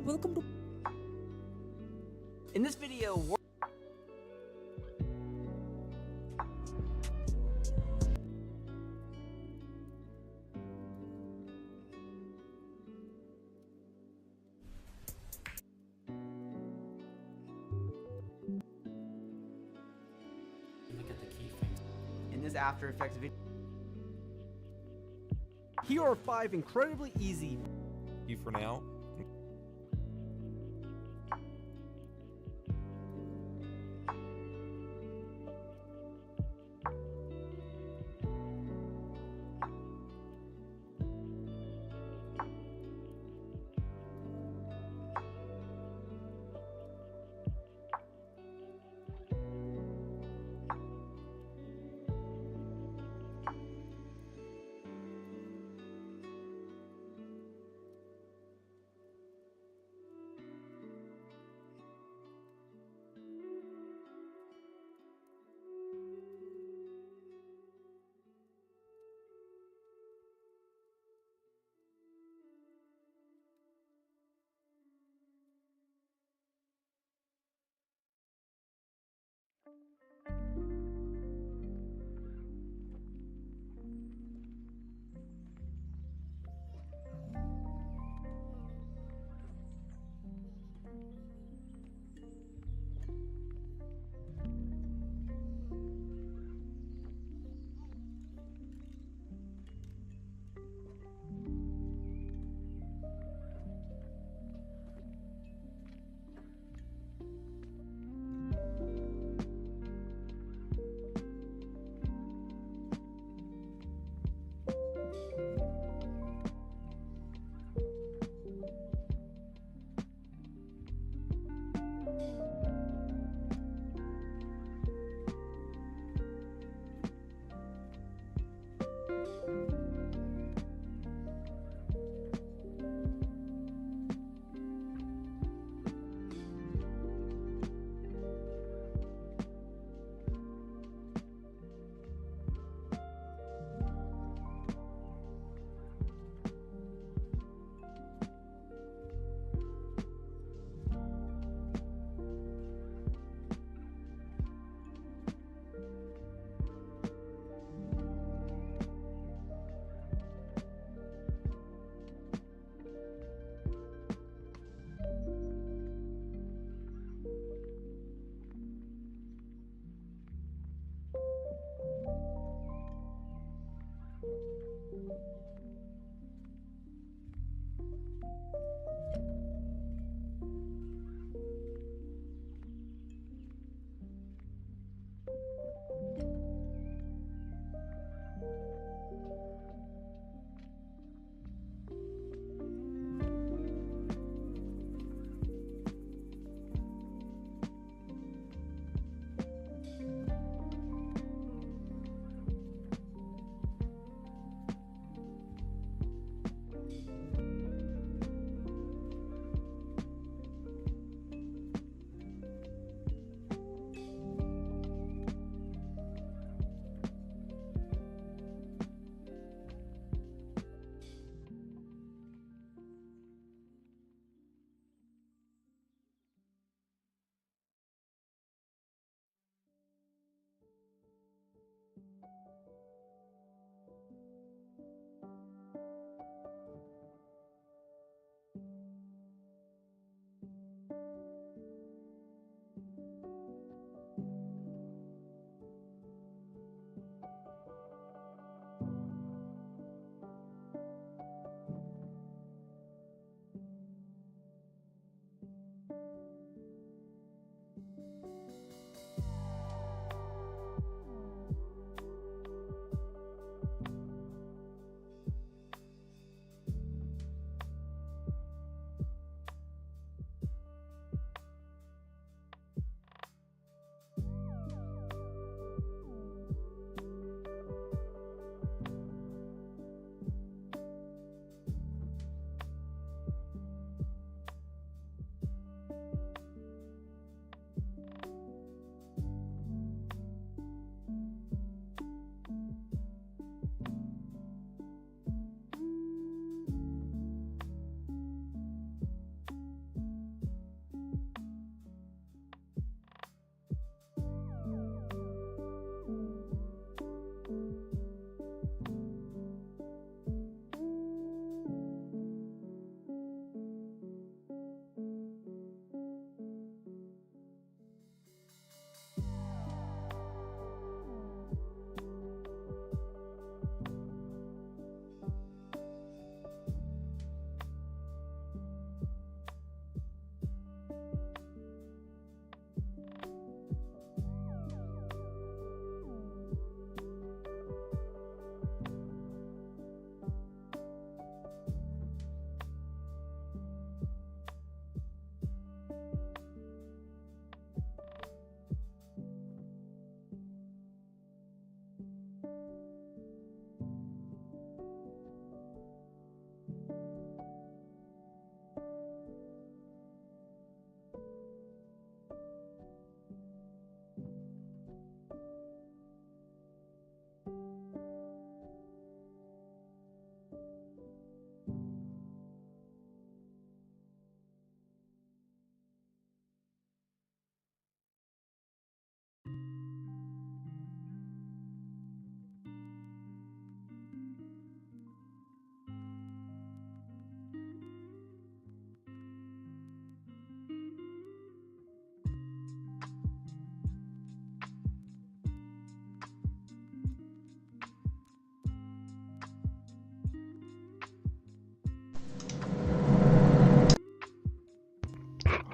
Welcome to. In this video, look at the keyframes. in this After Effects video, here are 5 incredibly easy. You for now.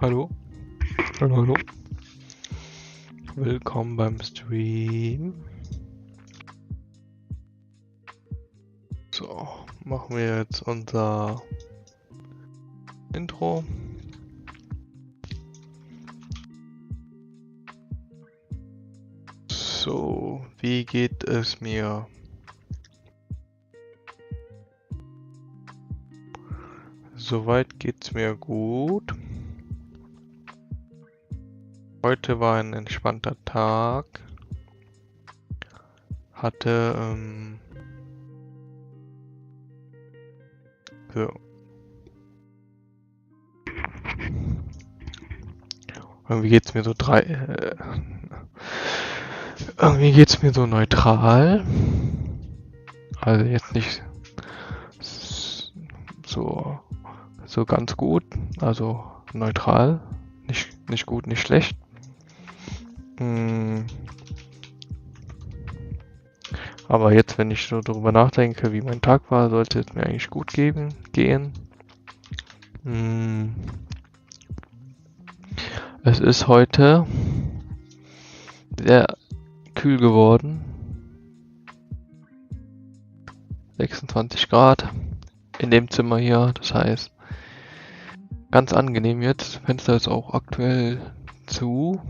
Hallo. Hallo, hallo. Willkommen beim Stream. So, machen wir jetzt unser Intro. So, wie geht es mir? Soweit geht's mir gut. Heute war ein entspannter Tag. Hatte, so. Irgendwie geht's mir so irgendwie geht's mir so neutral. Also jetzt nicht so ganz gut. Also neutral. Nicht gut, nicht schlecht. Aber jetzt, wenn ich so darüber nachdenke, wie mein Tag war, sollte es mir eigentlich gut gehen. Es ist heute sehr kühl geworden. 26 Grad in dem Zimmer hier. Das heißt, ganz angenehm jetzt. Das Fenster ist auch aktuell zu.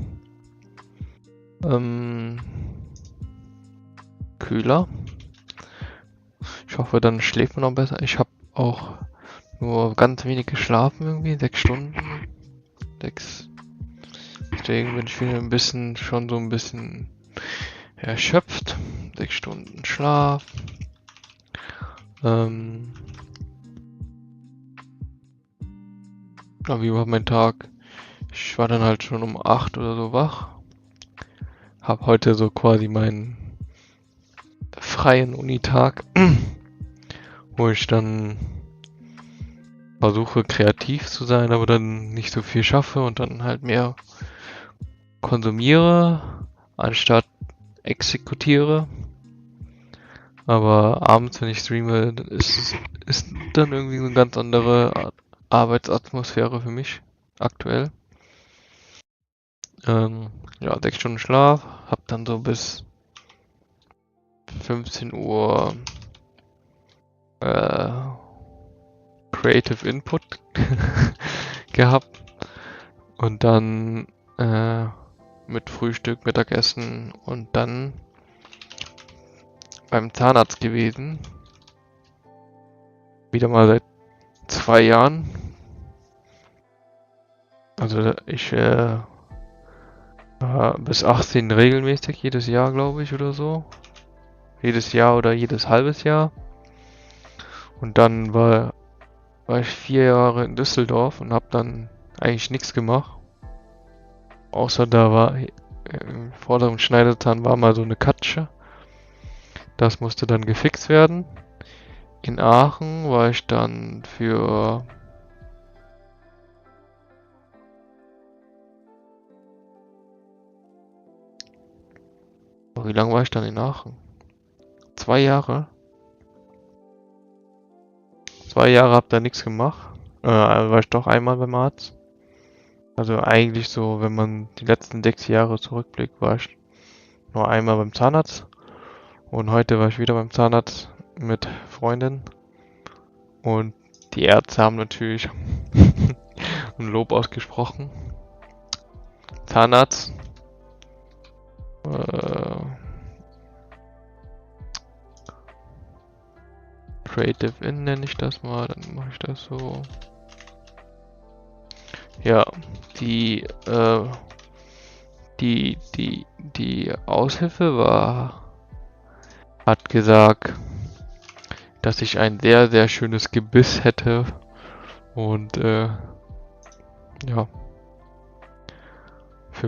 Kühler. Ich hoffe, dann schläft man noch besser. Ich habe auch nur ganz wenig geschlafen irgendwie. 6 Stunden. 6. Deswegen bin ich wieder schon so ein bisschen erschöpft. 6 Stunden Schlaf. Aber wie war mein Tag? Ich war dann halt schon um 8 oder so wach. Hab heute so quasi meinen freien Unitag, wo ich dann versuche kreativ zu sein, aber dann nicht so viel schaffe und dann halt mehr konsumiere, anstatt exekutiere. Aber abends, wenn ich streame, ist dann irgendwie so eine ganz andere Arbeitsatmosphäre für mich aktuell. Ja, 6 Stunden Schlaf, hab dann so bis 15 Uhr Creative Input gehabt und dann mit Frühstück, Mittagessen und dann beim Zahnarzt gewesen. Wieder mal seit 2 Jahren. Also ich war bis 18 regelmäßig, jedes Jahr glaube ich oder so. Jedes Jahr oder jedes halbes Jahr. Und dann war ich 4 Jahre in Düsseldorf und habe dann eigentlich nichts gemacht. Außer da war im vorderen Schneidezahn war mal so eine Katsche. Das musste dann gefixt werden. In Aachen war ich dann für wie lange war ich dann in Aachen? 2 Jahre. 2 Jahre hab da nichts gemacht. War ich doch einmal beim Arzt. Also eigentlich so, wenn man die letzten 6 Jahre zurückblickt, war ich nur einmal beim Zahnarzt. Und heute war ich wieder beim Zahnarzt mit Freundin. Und die Ärzte haben natürlich ein Lob ausgesprochen. Zahnarzt. Creative In nenne ich das mal, dann mache ich das so. Ja, die Aushilfe hat gesagt, dass ich ein sehr, sehr schönes Gebiss hätte und ja, für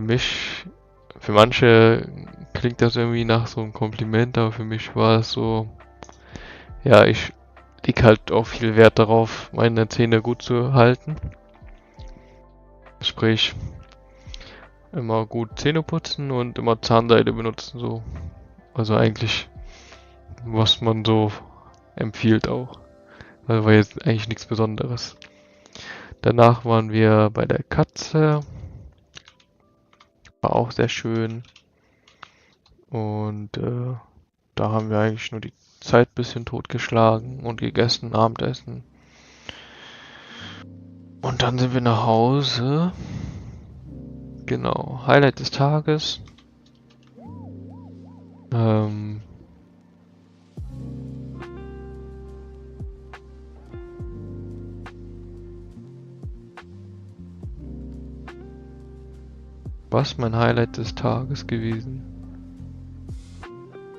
manche klingt das irgendwie nach so einem Kompliment, aber für mich war es so, ja, ich leg halt auch viel Wert darauf, meine Zähne gut zu halten. Sprich, immer gut Zähne putzen und immer Zahnseide benutzen, so. Also eigentlich, was man so empfiehlt auch. Also war jetzt eigentlich nichts Besonderes. Danach waren wir bei der Katze. War auch sehr schön. Und da haben wir eigentlich nur die Zeit ein bisschen totgeschlagen und gegessen, Abendessen. Und dann sind wir nach Hause. Genau, Highlight des Tages. Was mein Highlight des Tages gewesen?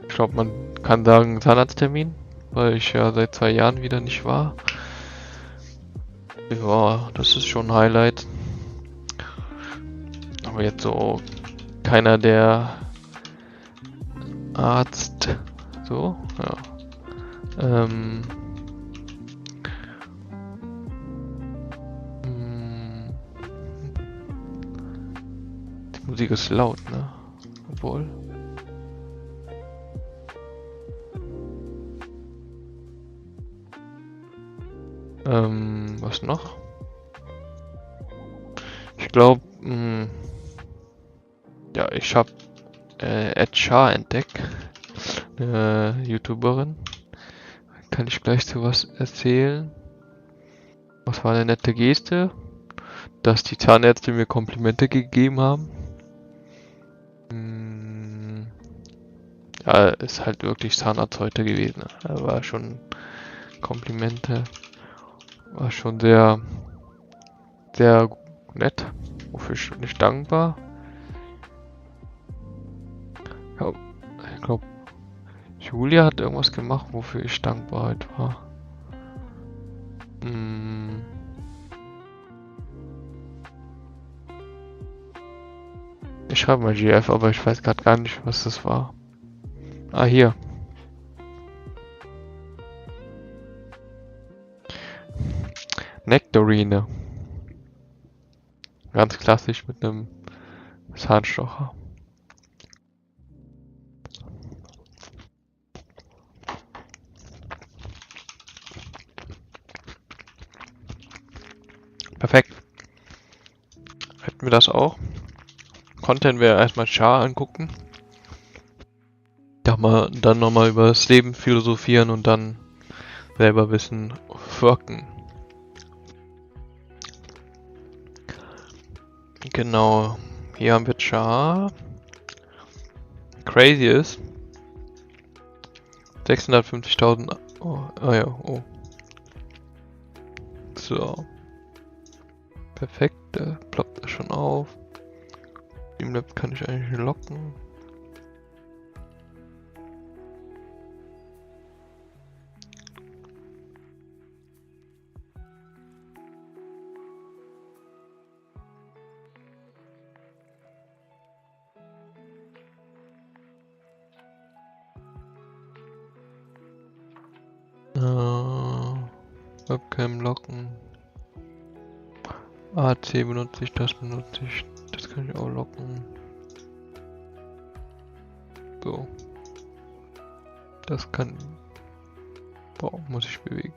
Ich glaube, man kann sagen Zahnarzttermin, weil ich ja seit 2 Jahren wieder nicht war. Ja, das ist schon ein Highlight. Aber jetzt so keiner der Arzt. So, ja. Die Musik ist laut, ne? Obwohl. Was noch? Ich glaube, ja, ich habe Edcha entdeckt, eine YouTuberin. Kann ich gleich zu was erzählen. Was war eine nette Geste, dass die Zahnärzte mir Komplimente gegeben haben. Ja, ist halt wirklich Zahnarzt heute gewesen. War schon Komplimente. War schon sehr, sehr nett. Wofür ich nicht dankbar. Ich glaube, Julia hat irgendwas gemacht, wofür ich dankbar heute war. Ich schreibe mal GF, aber ich weiß gerade gar nicht, was das war. Ah, hier. Nektarine. Ganz klassisch mit einem Zahnstocher. Perfekt. Hätten wir das auch. Content wäre erstmal Char angucken. Dann nochmal über das Leben philosophieren und dann selber wissen, worken. Genau. Hier haben wir Char. Crazy ist. 650.000. Oh, ah ja, oh. So. Perfekt, da ploppt er schon auf. Streamlab kann ich eigentlich locken. Webcam locken. AC benutze ich, das benutze ich. Das kann ich auch locken. So. Das kann... Boah, muss ich bewegen.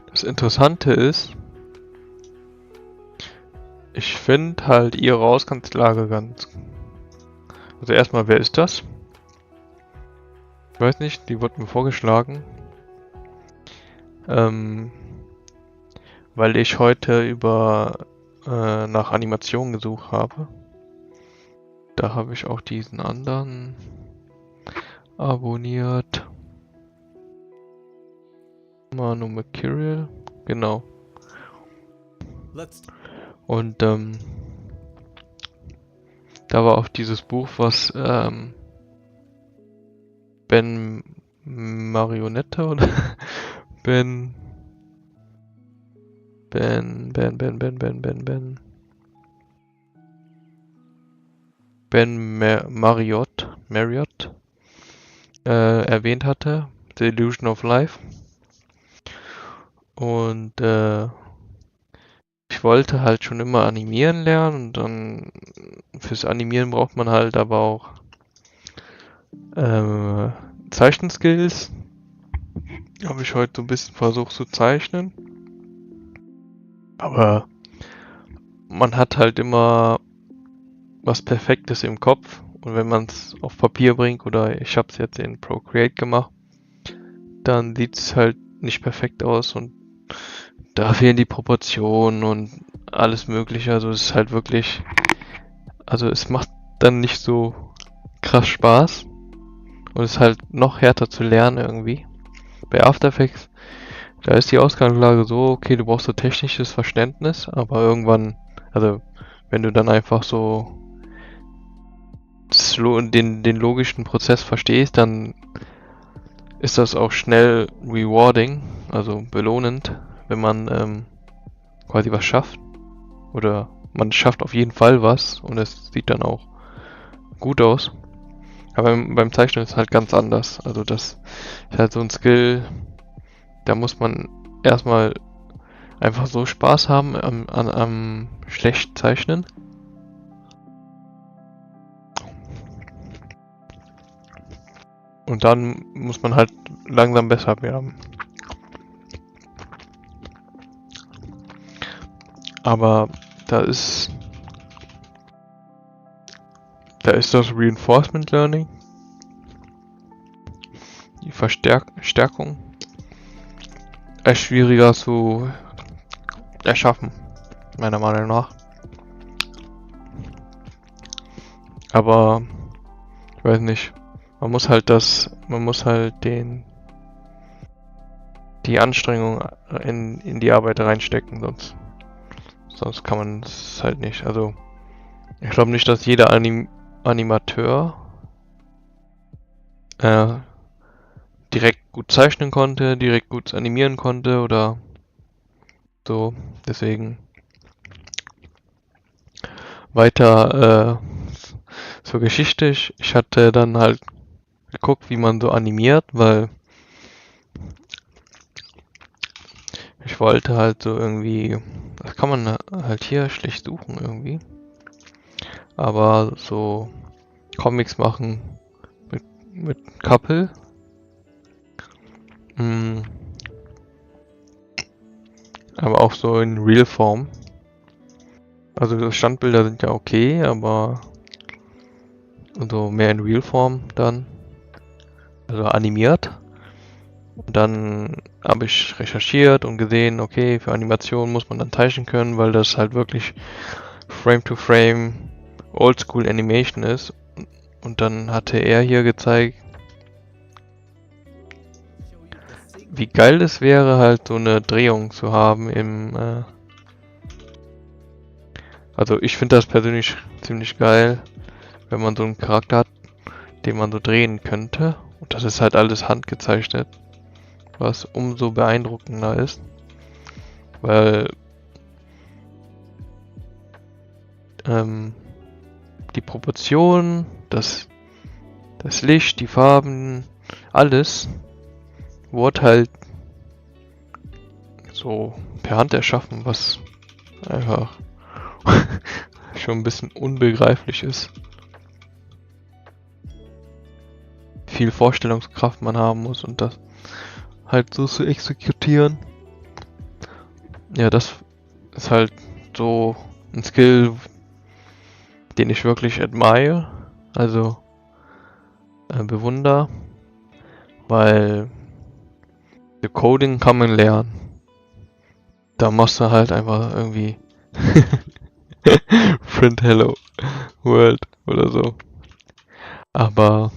Das Interessante ist, ich finde halt ihre Ausgangslage ganz... Also erstmal, wer ist das? Ich weiß nicht, die wurde mir vorgeschlagen. Weil ich heute nach Animationen gesucht habe. Da habe ich auch diesen anderen abonniert. Manu Mercurial, genau. Und da war auch dieses Buch, was Ben Marionette oder Ben Marriott erwähnt hatte, The Illusion of Life. Und ich wollte halt schon immer animieren lernen und dann fürs Animieren braucht man halt aber auch Zeichenskills. habe ich heute so ein bisschen versucht zu zeichnen. Aber man hat halt immer was Perfektes im Kopf. Und wenn man es auf Papier bringt, oder ich habe es jetzt in Procreate gemacht, dann sieht es halt nicht perfekt aus und da fehlen die Proportionen und alles Mögliche. Also es ist halt wirklich, also es macht dann nicht so krass Spaß und es ist halt noch härter zu lernen irgendwie. Bei After Effects, da ist die Ausgangslage so, okay, du brauchst so technisches Verständnis, aber irgendwann, also wenn du dann einfach so den logischen Prozess verstehst, dann ist das auch schnell rewarding, also belohnend, wenn man quasi was schafft. Oder man schafft auf jeden Fall was und es sieht dann auch gut aus. Aber beim Zeichnen ist es halt ganz anders. Also das ist halt so ein Skill, da muss man erstmal einfach so Spaß haben am schlecht Zeichnen. Und dann muss man halt langsam besser werden. Aber da ist das Reinforcement Learning, die Verstärkung, schwieriger zu erschaffen, meiner Meinung nach. Aber ich weiß nicht, man muss halt die Anstrengung in die Arbeit reinstecken, sonst kann man es halt nicht. Also ich glaube nicht, dass jeder Animateur direkt gut zeichnen konnte, direkt gut animieren konnte oder so. Deswegen weiter zur Geschichte. Ich hatte dann halt geguckt, wie man so animiert, weil ich wollte halt so irgendwie, das kann man halt hier schlecht suchen irgendwie, aber so Comics machen mit Couple. Aber auch so in Real-Form. Also Standbilder sind ja okay, aber so mehr in Real-Form dann. Also animiert. Und dann habe ich recherchiert und gesehen, okay, für Animation muss man dann zeichnen können, weil das halt wirklich Frame-to-Frame Oldschool Animation ist. Und dann hatte er hier gezeigt, wie geil es wäre, halt so eine Drehung zu haben also ich finde das persönlich ziemlich geil, wenn man so einen Charakter hat, den man so drehen könnte. Und das ist halt alles handgezeichnet, was umso beeindruckender ist. Weil die Proportionen, das Licht, die Farben, alles wurde halt so per Hand erschaffen, was einfach schon ein bisschen unbegreiflich ist. Viel Vorstellungskraft man haben muss und das halt so zu exekutieren. Ja, das ist halt so ein Skill, den ich wirklich admire, also bewundere, weil Coding kann man lernen. Da musst du halt einfach irgendwie Print Hello World oder so. Aber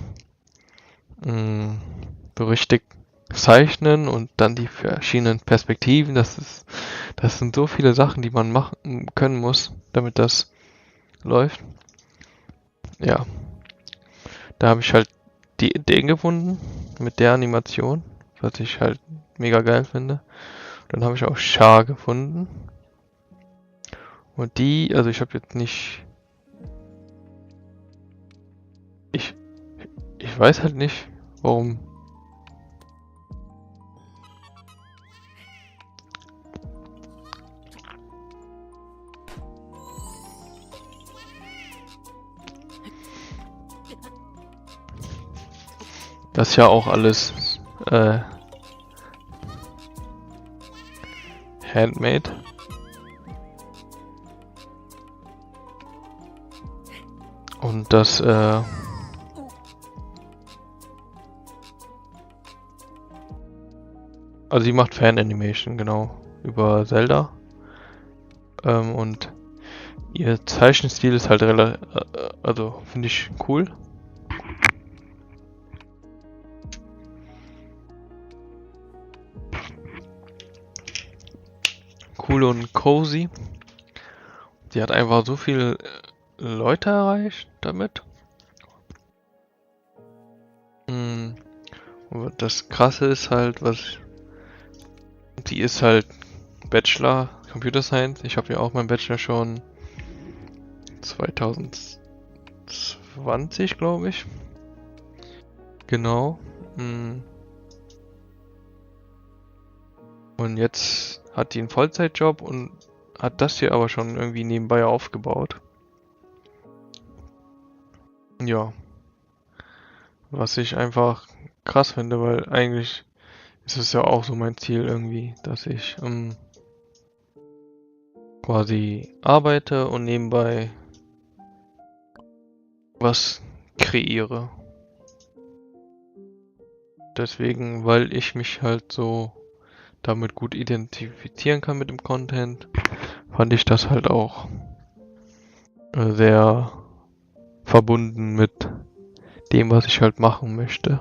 so richtig zeichnen und dann die verschiedenen Perspektiven, das sind so viele Sachen, die man machen können muss, damit das läuft. Ja, da habe ich halt die Ideen gefunden mit der Animation, was ich halt mega geil finde. Dann habe ich auch Char gefunden. Und die, also ich habe jetzt nicht... Ich weiß halt nicht, warum... Das ist ja auch alles handmade. Und das, also sie macht Fan-Animation, genau, über Zelda. Und ihr Zeichenstil ist halt relativ, also finde ich cool. Cool und cozy. Sie hat einfach so viele Leute erreicht damit. Und das Krasse ist halt, sie ist halt Bachelor Computer Science. Ich habe ja auch meinen Bachelor schon 2020, glaube ich. Genau. Und jetzt hat die einen Vollzeitjob und hat das hier aber schon irgendwie nebenbei aufgebaut. Ja. Was ich einfach krass finde, weil eigentlich ist es ja auch so mein Ziel irgendwie, dass ich quasi arbeite und nebenbei was kreiere. Deswegen, weil ich mich halt so damit gut identifizieren kann mit dem Content, fand ich das halt auch sehr verbunden mit dem, was ich halt machen möchte.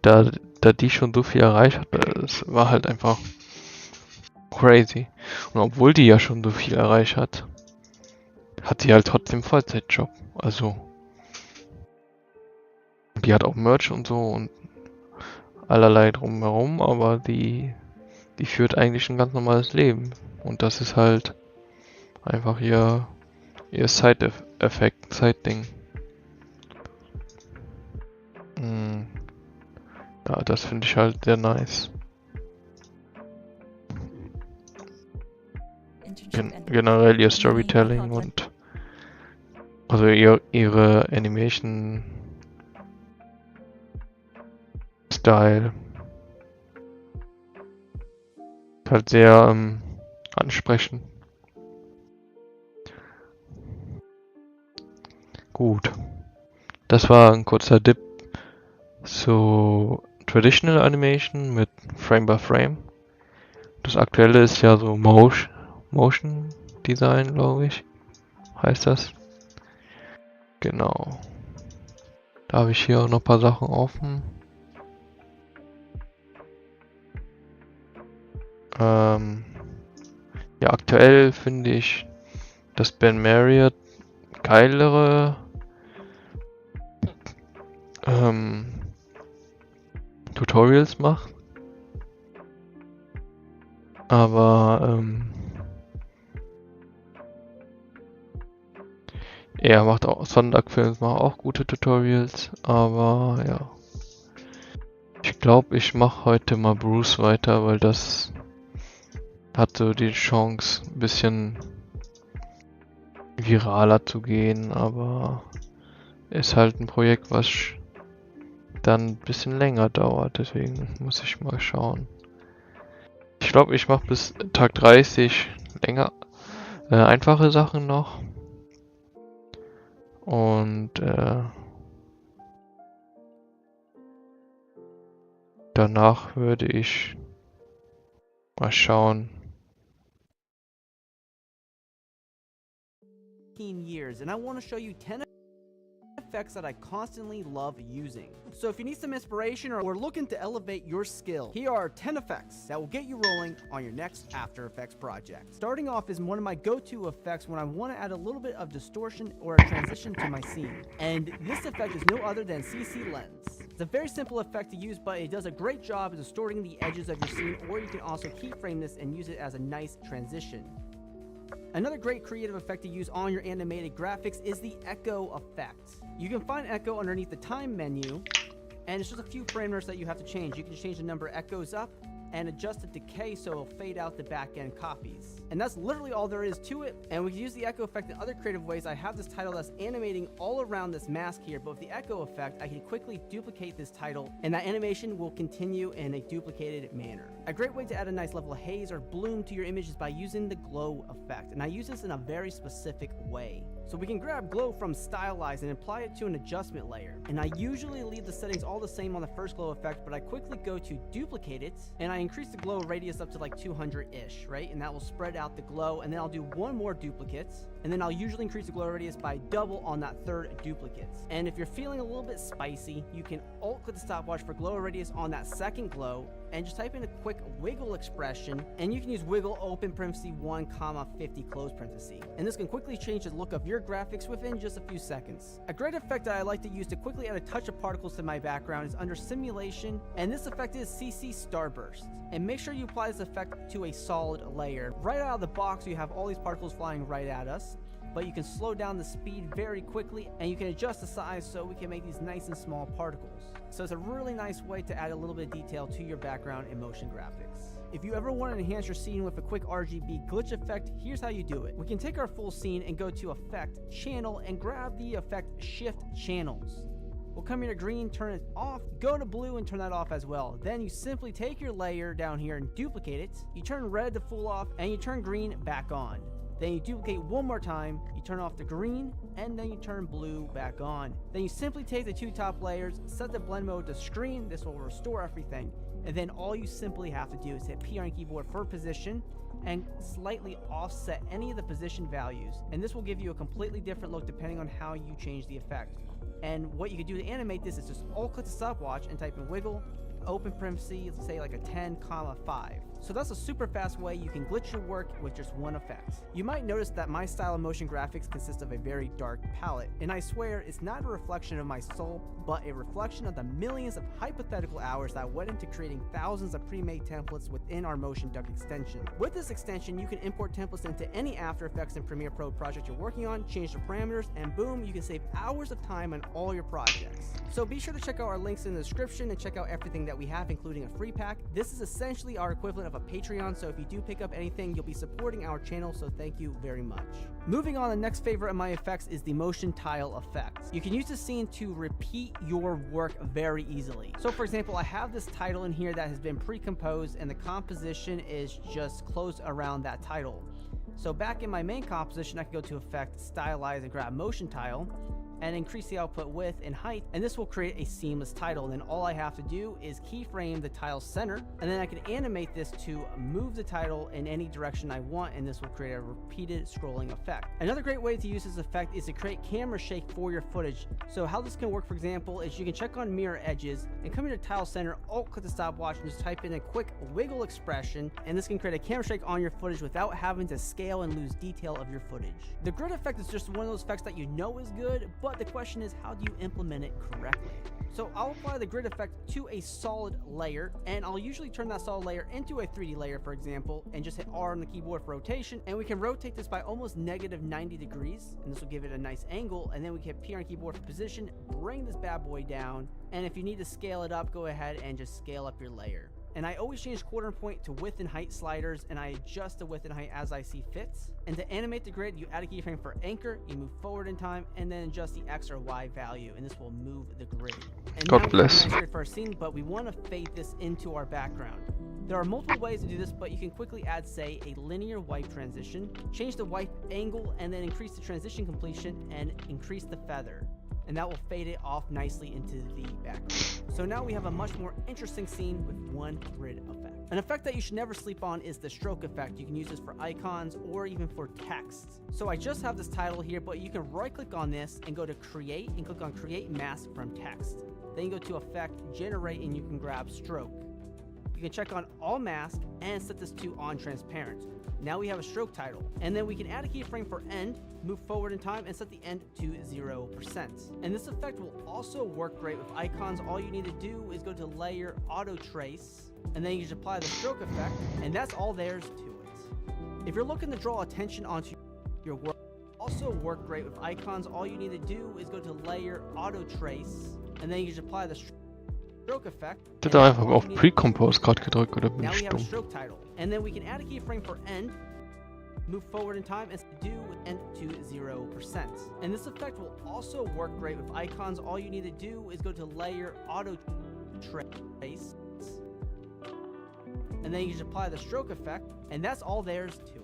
Da die schon so viel erreicht hat, es war halt einfach crazy. Und obwohl die ja schon so viel erreicht hat, hat sie halt trotzdem Vollzeitjob. Also die hat auch Merch und so und allerlei drumherum, aber die führt eigentlich ein ganz normales Leben. Und das ist halt einfach ihr Side-Effekt, Side-Ding. Ja, das finde ich halt sehr nice. Generell ihr Storytelling und also ihre Animation Style ist halt sehr ansprechend. Gut, das war ein kurzer Dip zu Traditional Animation mit Frame by Frame. Das aktuelle ist ja so Motion Design, glaube ich, heißt das. Genau. Da habe ich hier auch noch ein paar Sachen offen. Ja, aktuell finde ich, dass Ben Marriott geilere Tutorials macht. Aber er macht auch Sonntagfilms, macht auch gute Tutorials. Aber ja. Ich glaube, ich mache heute mal Bruce weiter, weil das hat so die Chance, ein bisschen viraler zu gehen, aber ist halt ein Projekt, was dann ein bisschen länger dauert, deswegen muss ich mal schauen. Ich glaube, ich mache bis Tag 30 länger einfache Sachen noch und danach würde ich mal schauen. Years, and I want to show you 10 effects that I constantly love using. So if you need some inspiration or are looking to elevate your skill, here are 10 effects that will get you rolling on your next After Effects project. Starting off is one of my go-to effects when I want to add a little bit of distortion or a transition to my scene. And this effect is no other than CC Lens. It's a very simple effect to use, but it does a great job of distorting the edges of your scene, or you can also keyframe this and use it as a nice transition. Another great creative effect to use on your animated graphics is the echo effect. You can find echo underneath the time menu, and it's just a few parameters that you have to change. You can change the number of echoes up and adjust the decay so it'll fade out the back end copies. And that's literally all there is to it. And we can use the echo effect in other creative ways. I have this title that's animating all around this mask here, but with the echo effect, I can quickly duplicate this title, and that animation will continue in a duplicated manner. A great way to add a nice level of haze or bloom to your image is by using the glow effect, and I use this in a very specific way. So we can grab glow from stylize and apply it to an adjustment layer. And I usually leave the settings all the same on the first glow effect, but I quickly go to duplicate it, and I increase the glow radius up to like 200-ish, right? And that will spread out the glow, and then I'll do one more duplicate, and then I'll usually increase the glow radius by double on that third duplicate. And if you're feeling a little bit spicy, you can alt-click the stopwatch for glow radius on that second glow, and just type in a quick wiggle expression, and you can use wiggle open parenthesis 1 comma 50 close parenthesis. And this can quickly change the look of your graphics within just a few seconds. A great effect that I like to use to quickly add a touch of particles to my background is under simulation, and this effect is CC Starburst. And make sure you apply this effect to a solid layer. Right out of the box, you have all these particles flying right at us, but you can slow down the speed very quickly, and you can adjust the size so we can make these nice and small particles. So it's a really nice way to add a little bit of detail to your background in motion graphics. If you ever want to enhance your scene with a quick RGB glitch effect, here's how you do it. We can take our full scene and go to Effect, Channel, and grab the effect Shift Channels. We'll come here to green, turn it off, go to blue and turn that off as well. Then you simply take your layer down here and duplicate it. You turn red to full off, and you turn green back on. Then you duplicate one more time, you turn off the green, and then you turn blue back on. Then you simply take the two top layers, set the blend mode to screen, this will restore everything. And then all you simply have to do is hit P on your keyboard for position, and slightly offset any of the position values. And this will give you a completely different look depending on how you change the effect. And what you can do to animate this is just alt-click the stopwatch and type in wiggle, open parentheses, let's say like a 10, 5. So that's a super fast way you can glitch your work with just one effect. You might notice that my style of motion graphics consists of a very dark palette, and I swear it's not a reflection of my soul, but a reflection of the millions of hypothetical hours that went into creating thousands of pre-made templates within our Motion Duck extension. With this extension, you can import templates into any After Effects and Premiere Pro project you're working on, change the parameters, and boom, you can save hours of time on all your projects. So be sure to check out our links in the description and check out everything that we have, including a free pack. This is essentially our equivalent of a Patreon, so if you do pick up anything, you'll be supporting our channel, so thank you very much. Moving on, the next favorite of my effects is the motion tile effect. You can use this scene to repeat your work very easily. So for example, I have this title in here that has been pre-composed, and the composition is just closed around that title. So back in my main composition, I can go to Effect, Stylize, and grab Motion Tile, and increase the output width and height, and this will create a seamless title. And then all I have to do is keyframe the tile center, and then I can animate this to move the title in any direction I want, and this will create a repeated scrolling effect. Another great way to use this effect is to create camera shake for your footage. So how this can work, for example, is you can check on mirror edges and come into tile center, alt-click the stopwatch, and just type in a quick wiggle expression, and this can create a camera shake on your footage without having to scale and lose detail of your footage. The grid effect is just one of those effects that you know is good, but the question is, how do you implement it correctly? So I'll apply the grid effect to a solid layer, and I'll usually turn that solid layer into a 3D layer, for example, and just hit R on the keyboard for rotation, and we can rotate this by almost -90 degrees, and this will give it a nice angle, and then we can hit P on the keyboard for position, bring this bad boy down, and if you need to scale it up, go ahead and just scale up your layer. And I always change quarter point to width and height sliders, and I adjust the width and height as I see fits. And to animate the grid, you add a keyframe for anchor, you move forward in time, and then adjust the X or Y value, and this will move the grid. And God now bless. we have a nice grid for our scene, but we want to fade this into our background. There are multiple ways to do this, but you can quickly add, say, a linear wipe transition, change the wipe angle, and then increase the transition completion and increase the feather. And that will fade it off nicely into the background. So now we have a much more interesting scene with one grid effect. An effect that you should never sleep on is the stroke effect. You can use this for icons or even for text. So I just have this title here, but you can right click on this and go to create and click on create mask from text. Then you go to effect, generate, and you can grab stroke. You can check on all mask and set this to on transparent. Now we have a stroke title, and then we can add a keyframe for end, move forward in time, and set the end to 0%. And this effect will also work great with icons. All you need to do is go to layer, auto trace, and then you just apply the stroke effect, and that's all there's to it. If you're looking to draw attention onto your work, also work great with icons. All you need to do is go to layer, auto trace, and then you just apply the stroke effect. Ich hätte einfach auf Pre-Compose gerade gedrückt, oder bin Now ich we have a dumm? stroke title, and then we can add a keyframe for end, move forward in time, and do end to 0%. And this effect will also work great with icons. All you need to do is go to Layer, Auto Trace, and then you just apply the stroke effect, and that's all there's to it.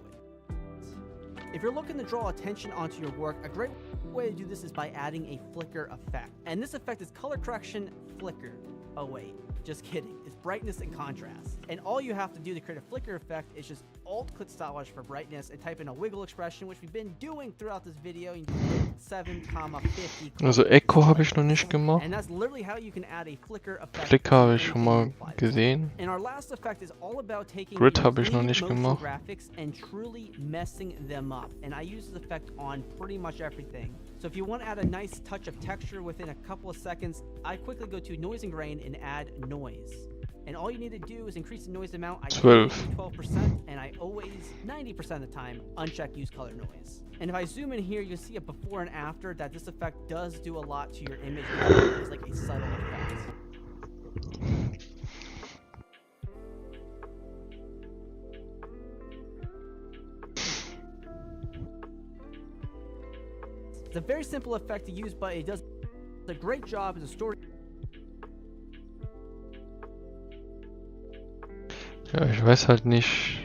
If you're looking to draw attention onto your work, a great way to do this is by adding a flicker effect. And this effect is color correction flicker. Oh wait, just kidding. It's brightness and contrast. And all you have to do to create a flicker effect is just alt-click stopwatch for brightness and type in a wiggle expression, which we've been doing throughout this video. You can 7,50. Also Echo habe ich noch nicht gemacht. And that's literally how you can add a flicker effect. Flick habe ich schon mal gesehen. And our last effect is all about taking Grid your habe ich noch clean nicht motion gemacht. graphics and truly messing them up. And I use this effect on pretty much everything. So if you want to add a nice touch of texture within a couple of seconds, I quickly go to noise and grain and add noise. And all you need to do is increase the noise amount. I 12. 12%, and I always, 90% of the time, uncheck use color noise. And if I zoom in here, you'll see a before and after that this effect does do a lot to your image. It's like a subtle effect. It's a very simple effect to use, but it does a great job as a story. Ja, ich weiß halt nicht.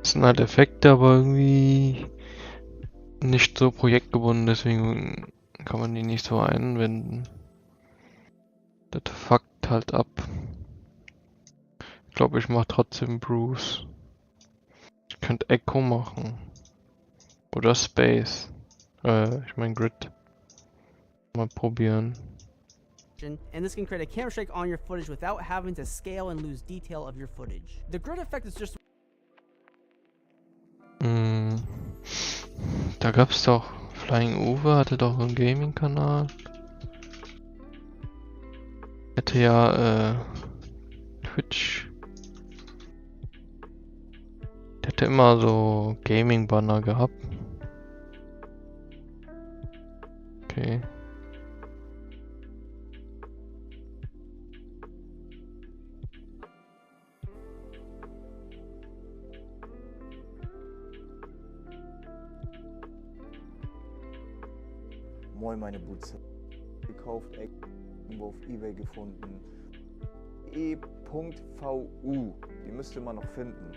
Es sind halt Effekte, aber irgendwie nicht so projektgebunden, deswegen kann man die nicht so einwenden. Das fuckt halt ab. Ich glaube, ich mache trotzdem Bruce. Ich könnte Echo machen. Oder Space. Ich mein Grid. Mal probieren. And this can create a camera shake on your footage without having to scale and lose detail of your footage. The grid effect is just... Da gab's doch Flying Uwe, hatte doch einen Gaming-Kanal. Hätte ja Twitch. Der hätte immer so Gaming-Banner gehabt. Okay. Moin meine Butze. Gekauft, irgendwo auf eBay gefunden. E.vu. Die müsste man noch finden.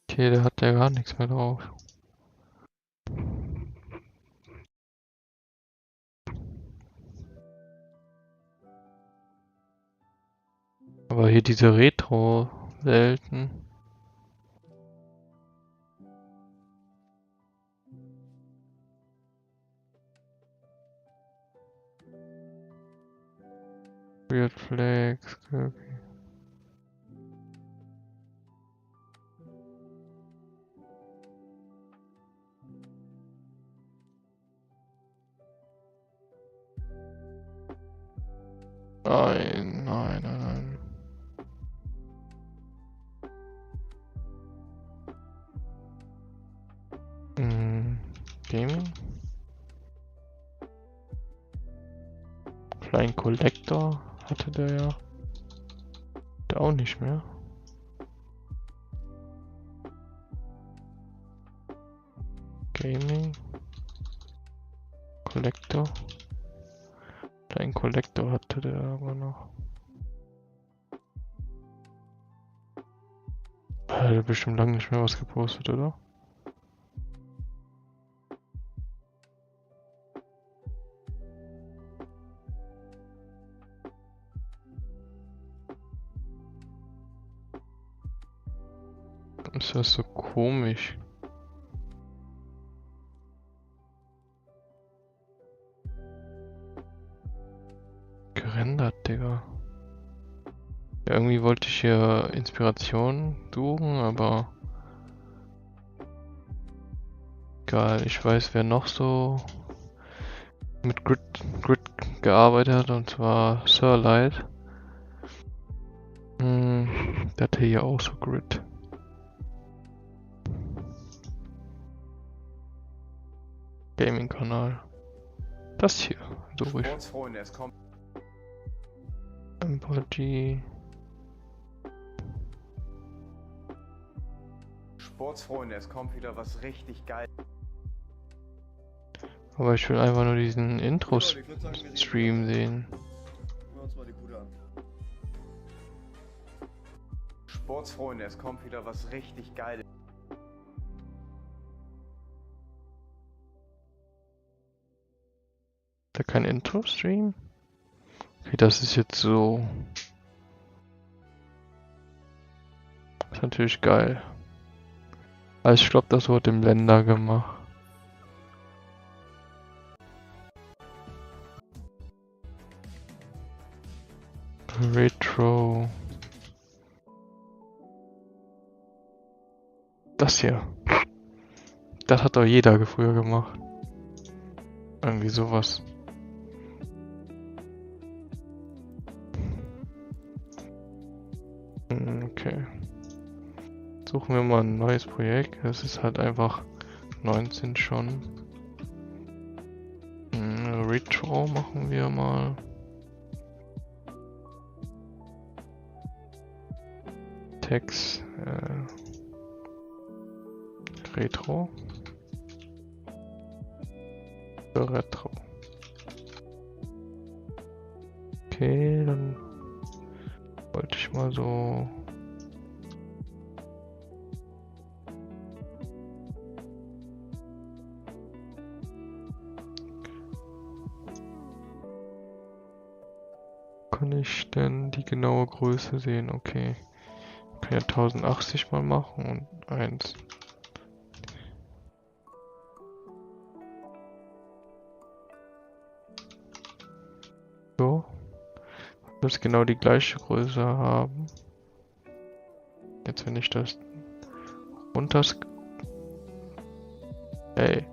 Okay, der hat ja gar nichts mehr drauf. Aber hier diese Retro selten. Weird Flex, okay. Nein, nein, nein, nein. Gaming? Flying Collector hatte der ja. Der auch nicht mehr. Gaming. Collector. Flying Collector hatte der aber noch. Der hat bestimmt lange nicht mehr was gepostet, oder? Ist das so komisch? Gerendert, Digga. Ja, irgendwie wollte ich hier Inspiration suchen, aber egal, ich weiß, wer noch so mit Grid gearbeitet hat, und zwar Sir Light. Der hatte hier auch so Grid. Gaming-Kanal. Das hier. Suche ich. Sportsfreunde, es kommt. Empathie. Sportsfreunde, es kommt wieder was richtig geil. Aber ich will einfach nur diesen Leute, ich würd sagen, Intro-Stream sehen. Gucken wir uns mal die Bude an. Sportsfreunde, es kommt wieder was richtig geil. Da kein Intro-Stream? Okay, das ist jetzt so. Ist natürlich geil. Also ich glaube, das wurde im Blender gemacht. Retro. Das hier. Das hat doch jeder früher gemacht. Irgendwie sowas. Okay. Suchen wir mal ein neues Projekt. Das ist halt einfach 19 schon. Retro machen wir mal. Text. Retro. Retro. Okay, dann wollte ich mal so. Kann ich denn die genaue Größe sehen? Okay. Ich kann ja 1080 mal machen und 1. So. Das genau die gleiche Größe haben. Jetzt wenn ich das runter. Ey.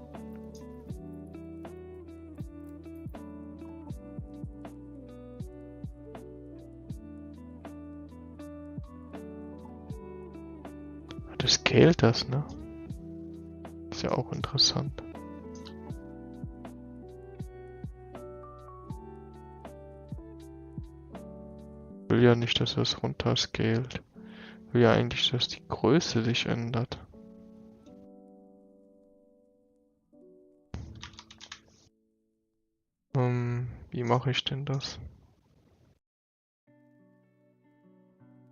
Das scaled das, ne? Ist ja auch interessant. Ich will ja nicht, dass das runter scaled. Ich will ja eigentlich, dass die Größe sich ändert. Wie mache ich denn das?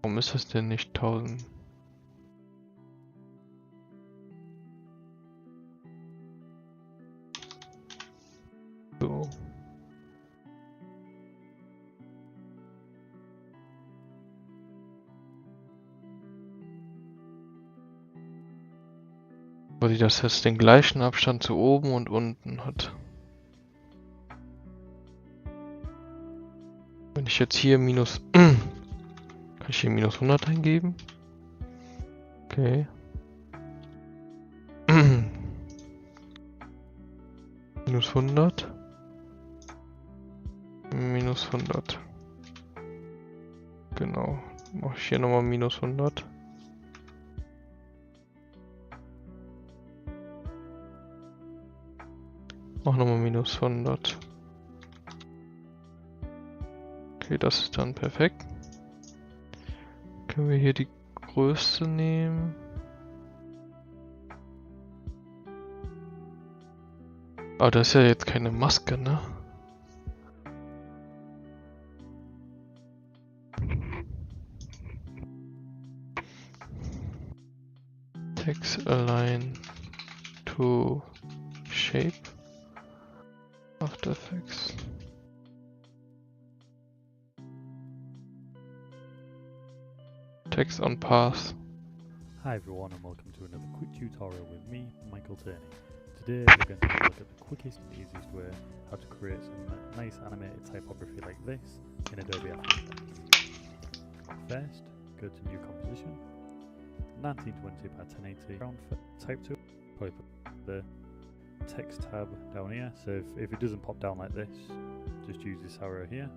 Warum ist das denn nicht 1000? So. Weil das jetzt den gleichen Abstand zu oben und unten hat. Wenn ich jetzt hier minus... Kann ich hier minus 100 eingeben? Okay. Minus 100. Minus 100. Genau. Mache ich hier nochmal minus 100. Mach nochmal minus 100. Okay, das ist dann perfekt. Können wir hier die Größe nehmen? Ah, das ist ja jetzt keine Maske, ne? Text align to shape. AfterEffects. Text on path. Hi everyone and welcome to another quick tutorial with me, Michael Turney. Today we're going to have a look at the quickest and easiest way how to create some nice animated typography like this in Adobe AfterEffects. First, go to New Composition, 1920 by 1080, round for Type tool, probably put the Text tab down here, so if it doesn't pop down like this, just use this arrow here,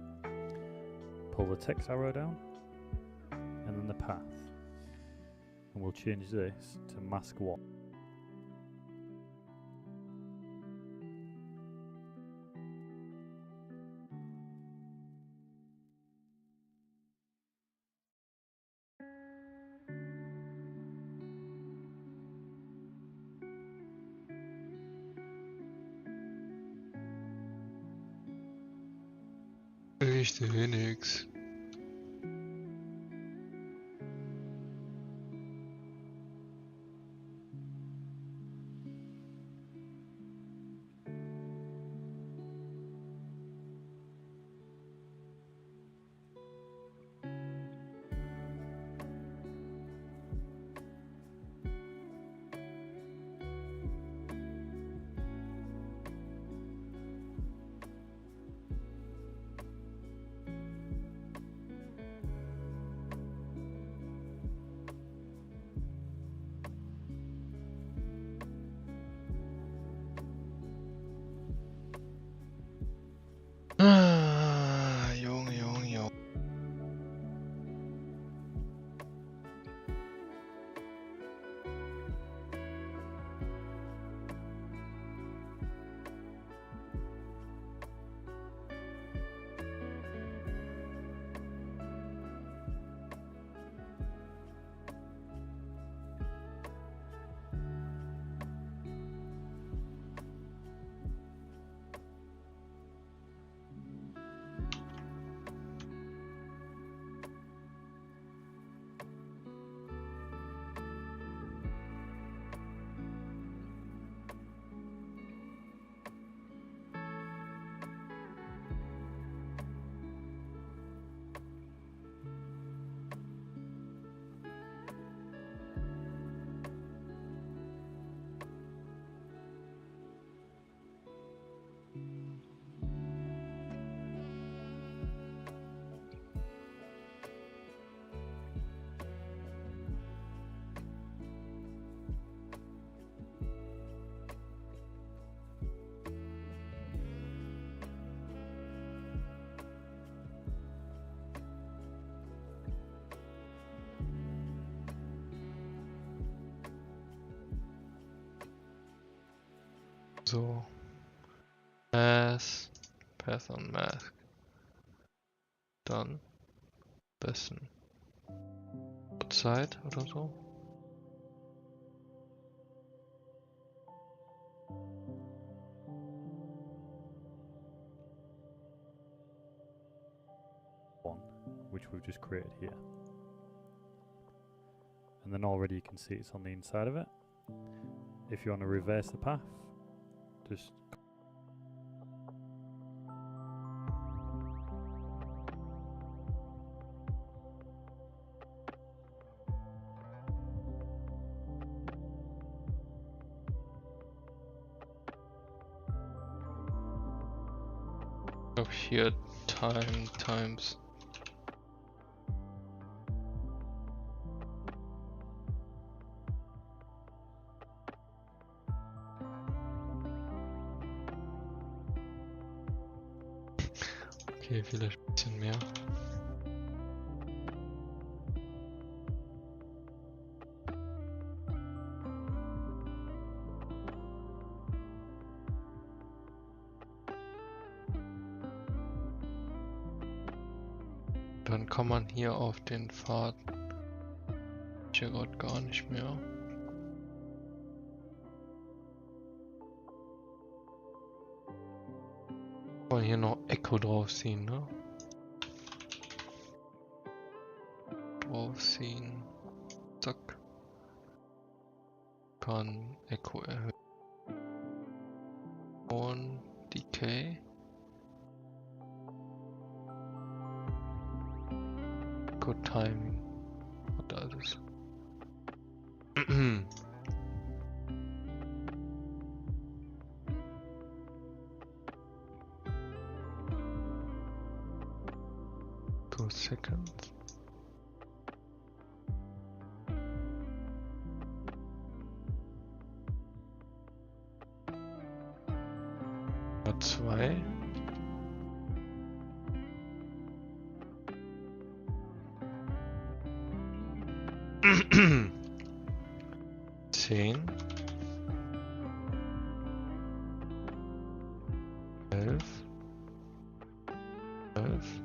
pull the text arrow down, and then the path, and we'll change this to mask 1. Ich sehe nix. Junge, Junge, Junge. So. Path on Mask. Dann. Bisschen. Zeit oder so. One, which we've just created here. And then already you can see it's on the inside of it. If you want to reverse the path, just Up here times. Okay, vielleicht ein bisschen mehr. Dann kann man hier auf den Pfad. Hier gerade gar nicht mehr. Kann man hier noch Echo draufziehen, ne? Draufziehen. Zack. Kann Echo erhöhen. Und Decay. Good Timing. Hat alles. Two seconds. Zwei. Zehn. 11. 12.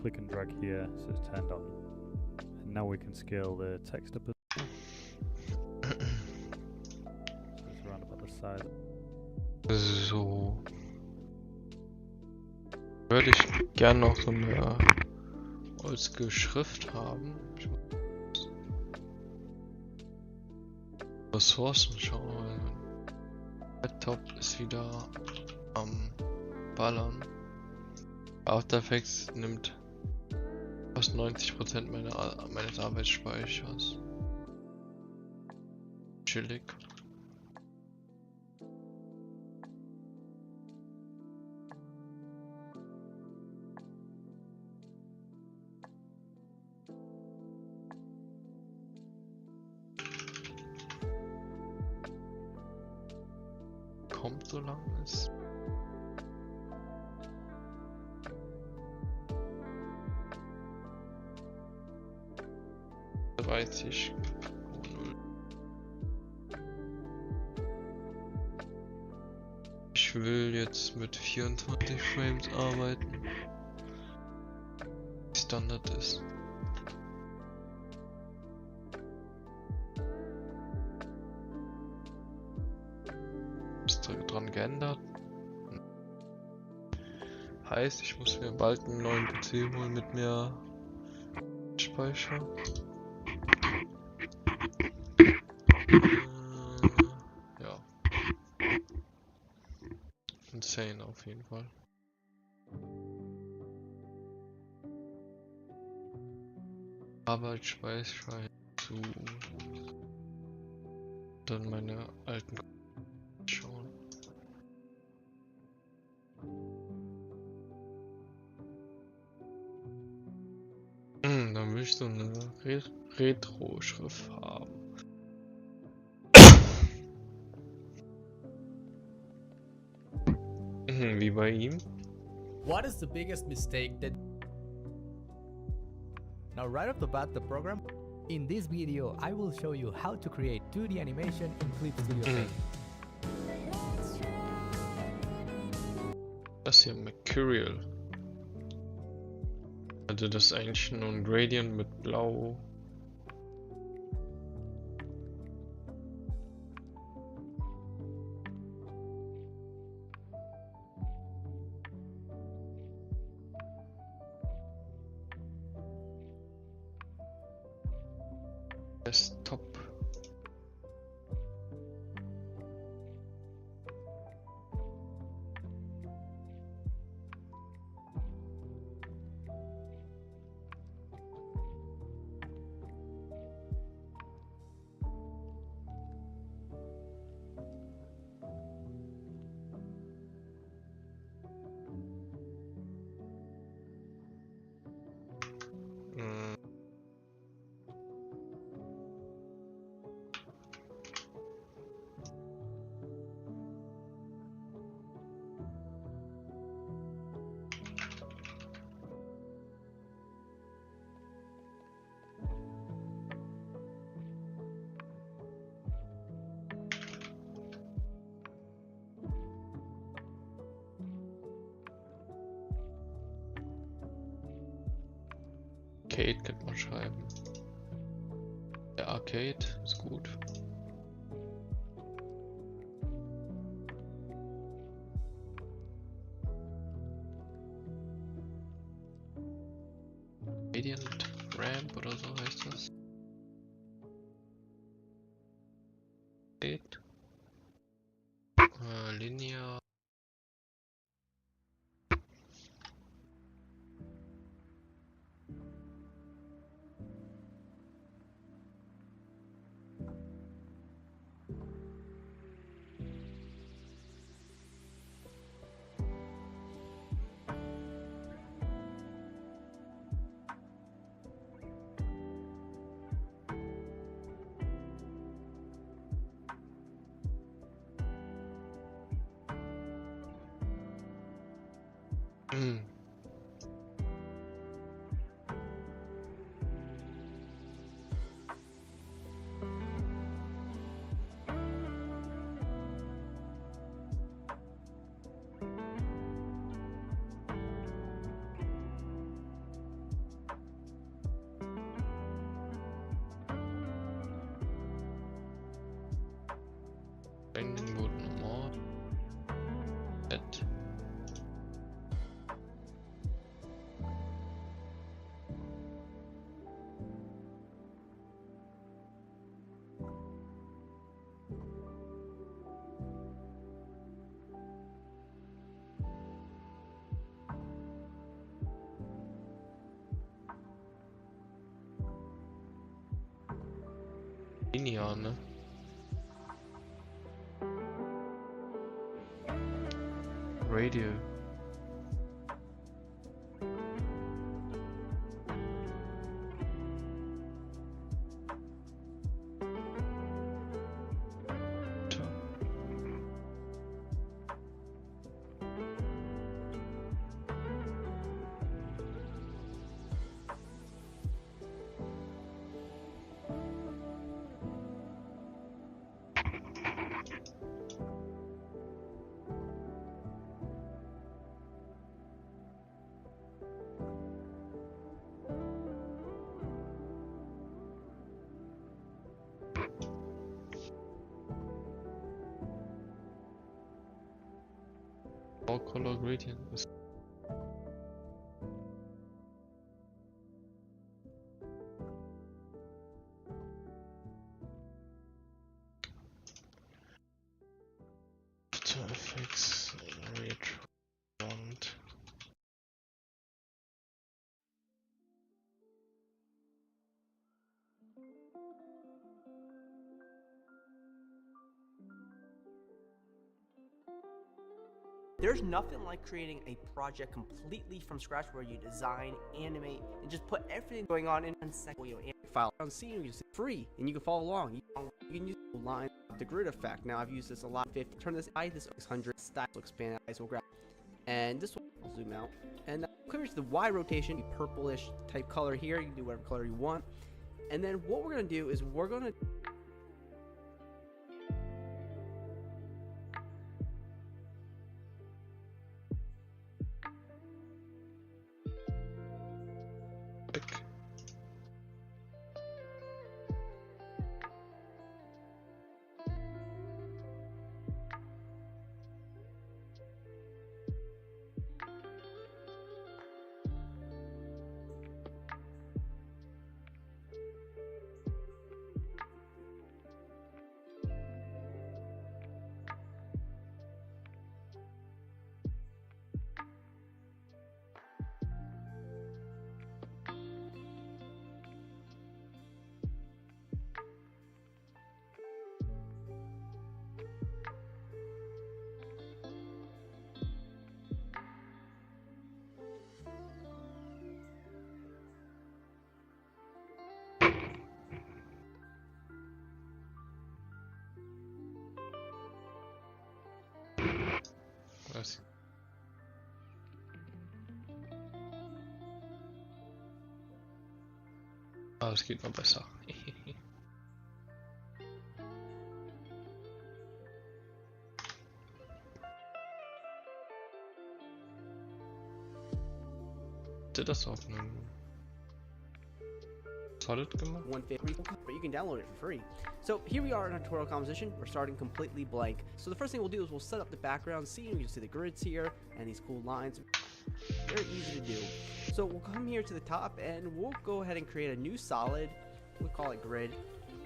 click and drag here so it's turned on. And now we can scale the text up. So it's around about the size. So. Würde ich gern noch so eine oldschool Schrift haben. Ich muss Ressourcen schauen. Mein Laptop ist wieder am Ballern. AfterEffects nimmt fast 90% meines Arbeitsspeichers. Chillig. Kommt so lang ist. Ich will jetzt mit 24 Frames arbeiten. Wie Standard ist. Ist dran geändert. Heißt, ich muss mir bald einen neuen PC holen mit mehr Speicher. Ja. Insane auf jeden Fall. Arbeitsspeicher zu. Dann meine alten schauen. Dann will ich so eine Retro-Schrift haben. Wie bei ihm. What is the biggest mistake that... Now right off the bat, the program... In this video, I will show you how to create 2D animation in Clip Studio Paint. Das hier Mercurial. Also das ist eigentlich nur ein Gradient mit Blau. Desktop. Arcade könnte man schreiben. Der Arcade ist gut. Radiant Ramp oder so heißt das. Arcade. Linear. Bending Mode normal. Set. Linear, ne? Radio. All color gradient is AfterEffects retro. There's nothing like creating a project completely from scratch where you design, animate, and just put everything going on in one second file. On scene, it's free, and you can follow along. You can use the line, the grid effect. Now I've used this a lot. 50. Turn this I this 600 style will expand. Eyes will grab, and this one will zoom out. And come here to the Y rotation, purplish type color here. You can do whatever color you want. And then what we're gonna do is we're gonna Was? Ah, es geht noch besser. Did das auf einem Solid gemacht? 150, but you can download it for free. So here we are in our tutorial composition. We're starting completely blank. So the first thing we'll do is we'll set up the background scene. You can see the grids here and these cool lines. Very easy to do. So we'll come here to the top and we'll go ahead and create a new solid. We'll call it grid,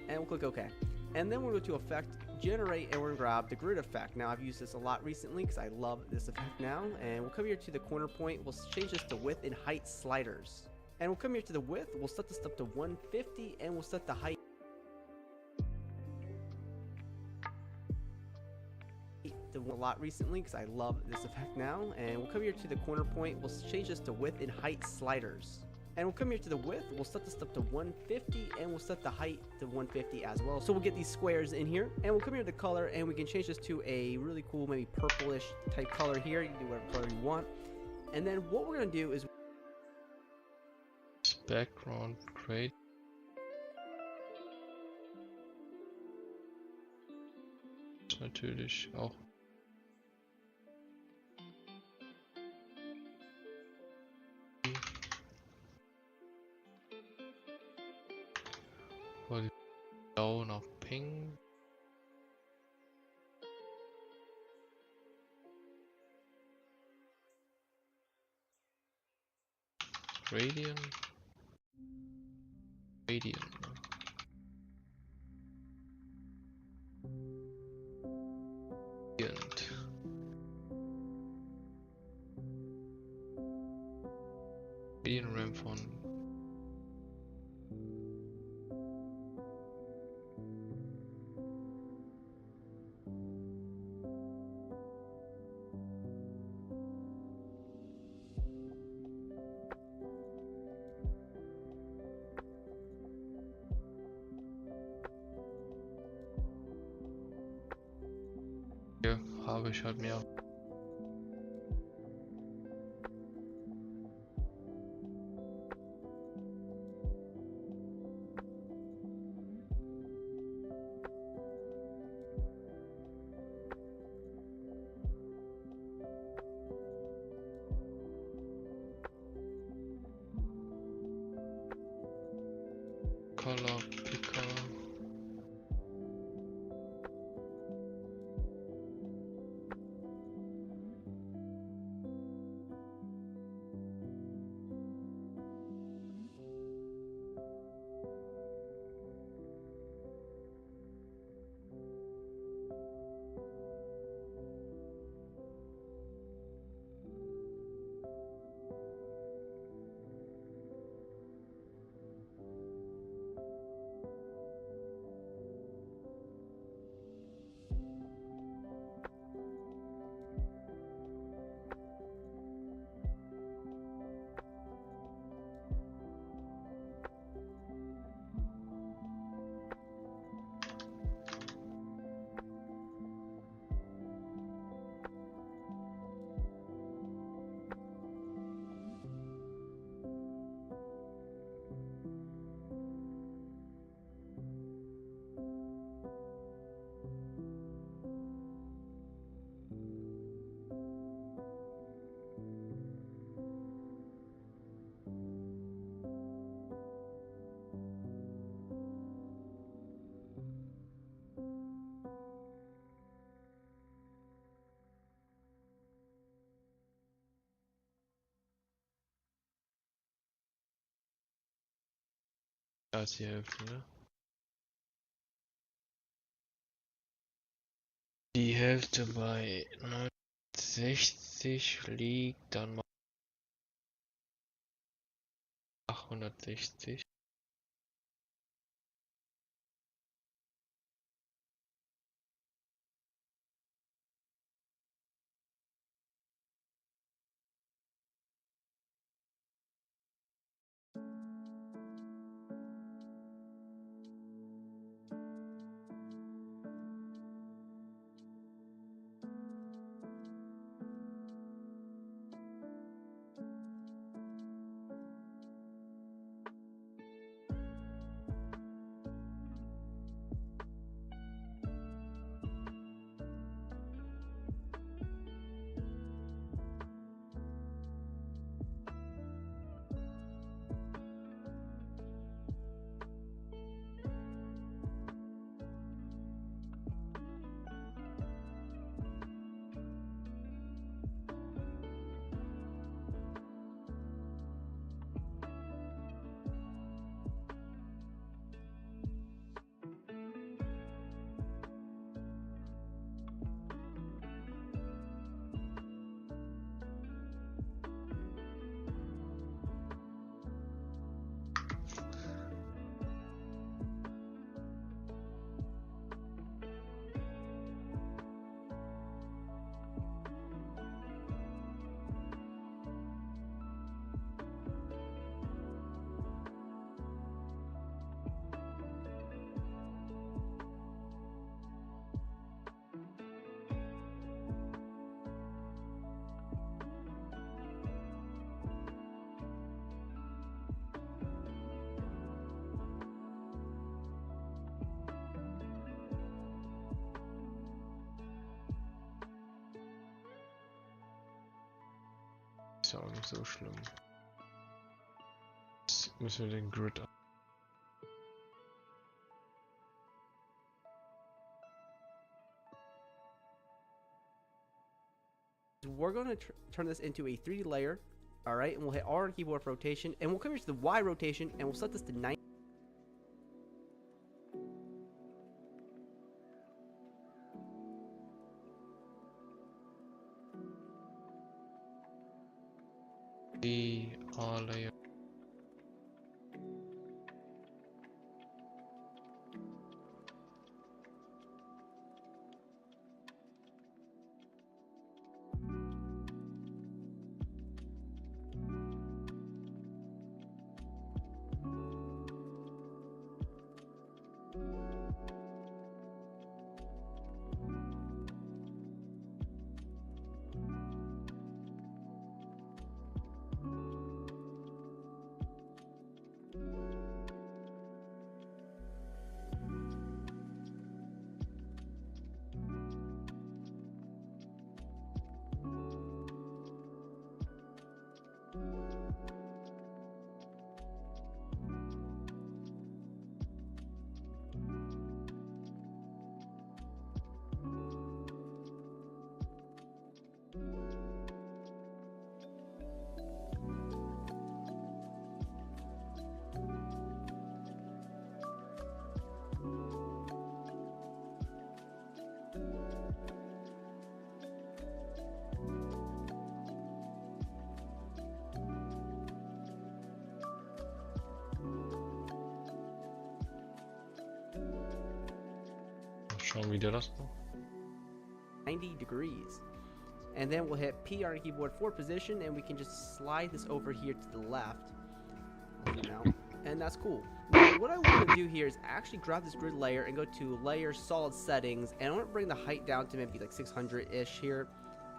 and we'll click OK. And then we'll go to effect, generate, and we're gonna grab the grid effect. Now I've used this a lot recently because I love this effect now. And we'll come here to the corner point. We'll change this to width and height sliders. And we'll come here to the width. We'll set this up to 150, and we'll set the height a lot recently because I love this effect now. And we'll come here to the corner point. We'll change this to width and height sliders. And we'll come here to the width. We'll set this up to 150, and we'll set the height to 150 as well. So we'll get these squares in here, and we'll come here to the color, and we can change this to a really cool, maybe purplish type color here. You can do whatever color you want. And then what we're gonna do is Background create. Natürlich auch. Blau nach Pink. Radian. Radian. Radiant. Radian RAM von hier habe ich halt mehr. Color Picker. Da ist die Hälfte, ne? Die Hälfte bei 69 liegt dann mal 860. Ist ja auch nicht so schlimm. Jetzt müssen wir den Grid an. We're going to turn this into a 3D layer. All right, and we'll hit R on keyboard for rotation, and we'll come here to the Y rotation, and we'll set this to 90. Die alle. Schauen, wie der das macht. 90 degrees. And then we'll hit P on our keyboard for position, and we can just slide this over here to the left. And that's cool. Now, what I want to do here is actually grab this grid layer and go to layer solid settings, and I want to bring the height down to maybe like 600-ish here.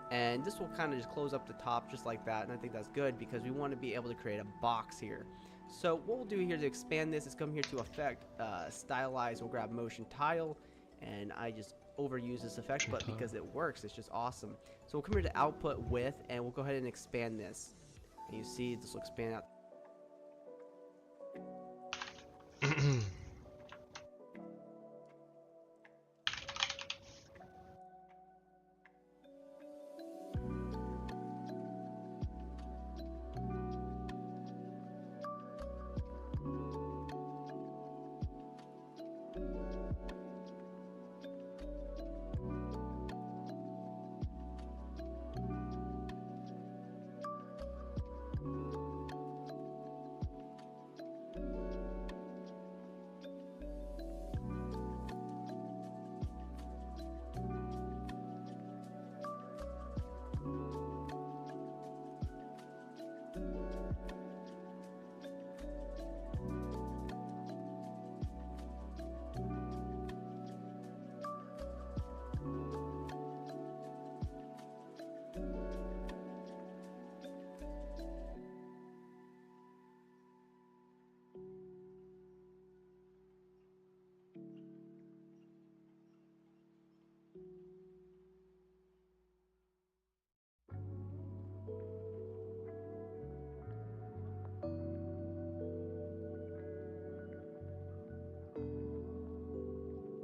And this will kind of just close up the top just like that, and I think that's good because we want to be able to create a box here. So what we'll do here to expand this is come here to effect, stylize, we'll grab motion tile, and I just overuse this effect, but because it works, it's just awesome. So we'll come here to output width, and we'll go ahead and expand this. And you see this will expand out.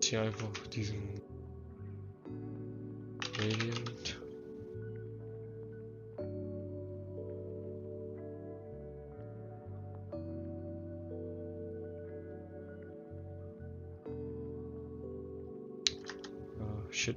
Hier einfach diesen Gradient. Shit.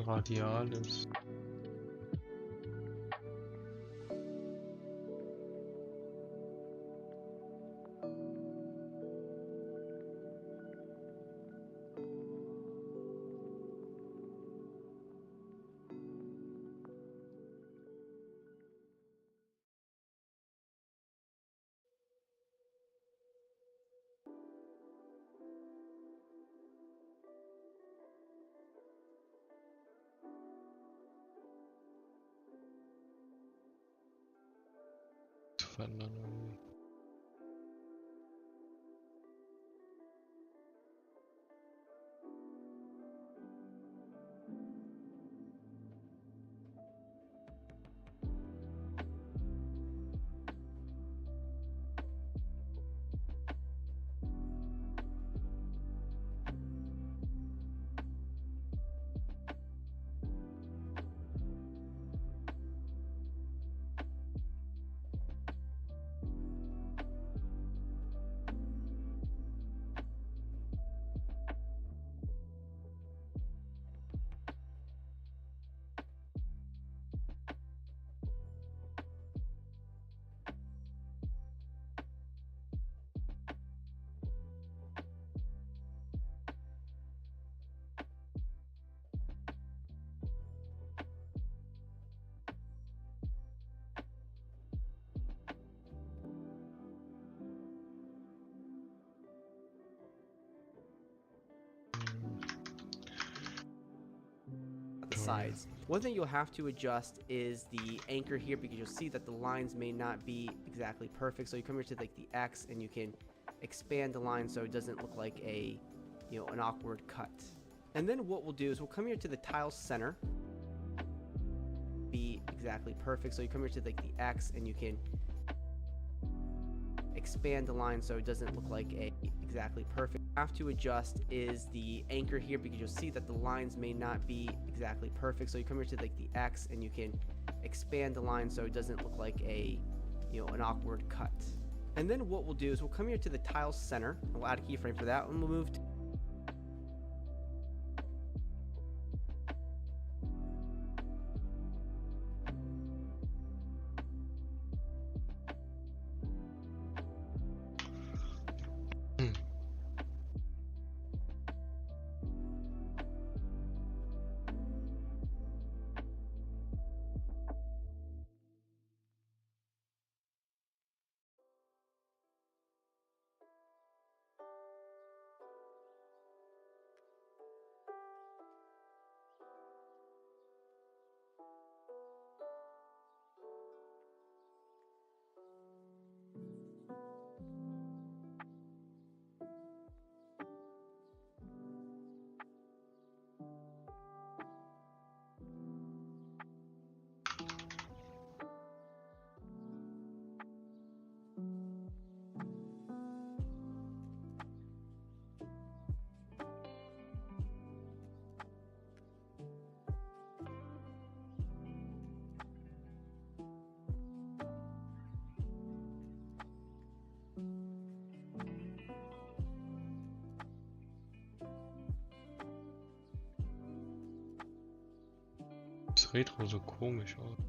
radial ist. Zu verändern irgendwie. The sides. One thing you'll have to adjust is the anchor here, because you'll see that the lines may not be exactly perfect. So you come here to like the X and you can expand the line so it doesn't look like a, you know, an awkward cut. And then what we'll do is we'll come here to the tile center. Be exactly perfect. So you come here to like the X and you can expand the line so it doesn't look like a exactly perfect. Have to adjust is the anchor here, because you'll see that the lines may not be exactly perfect. So you come here to like the X and you can expand the line so it doesn't look like a, you know, an awkward cut. And then what we'll do is we'll come here to the tile center and we'll add a keyframe for that, and we'll move to Das Retro so komisch aus.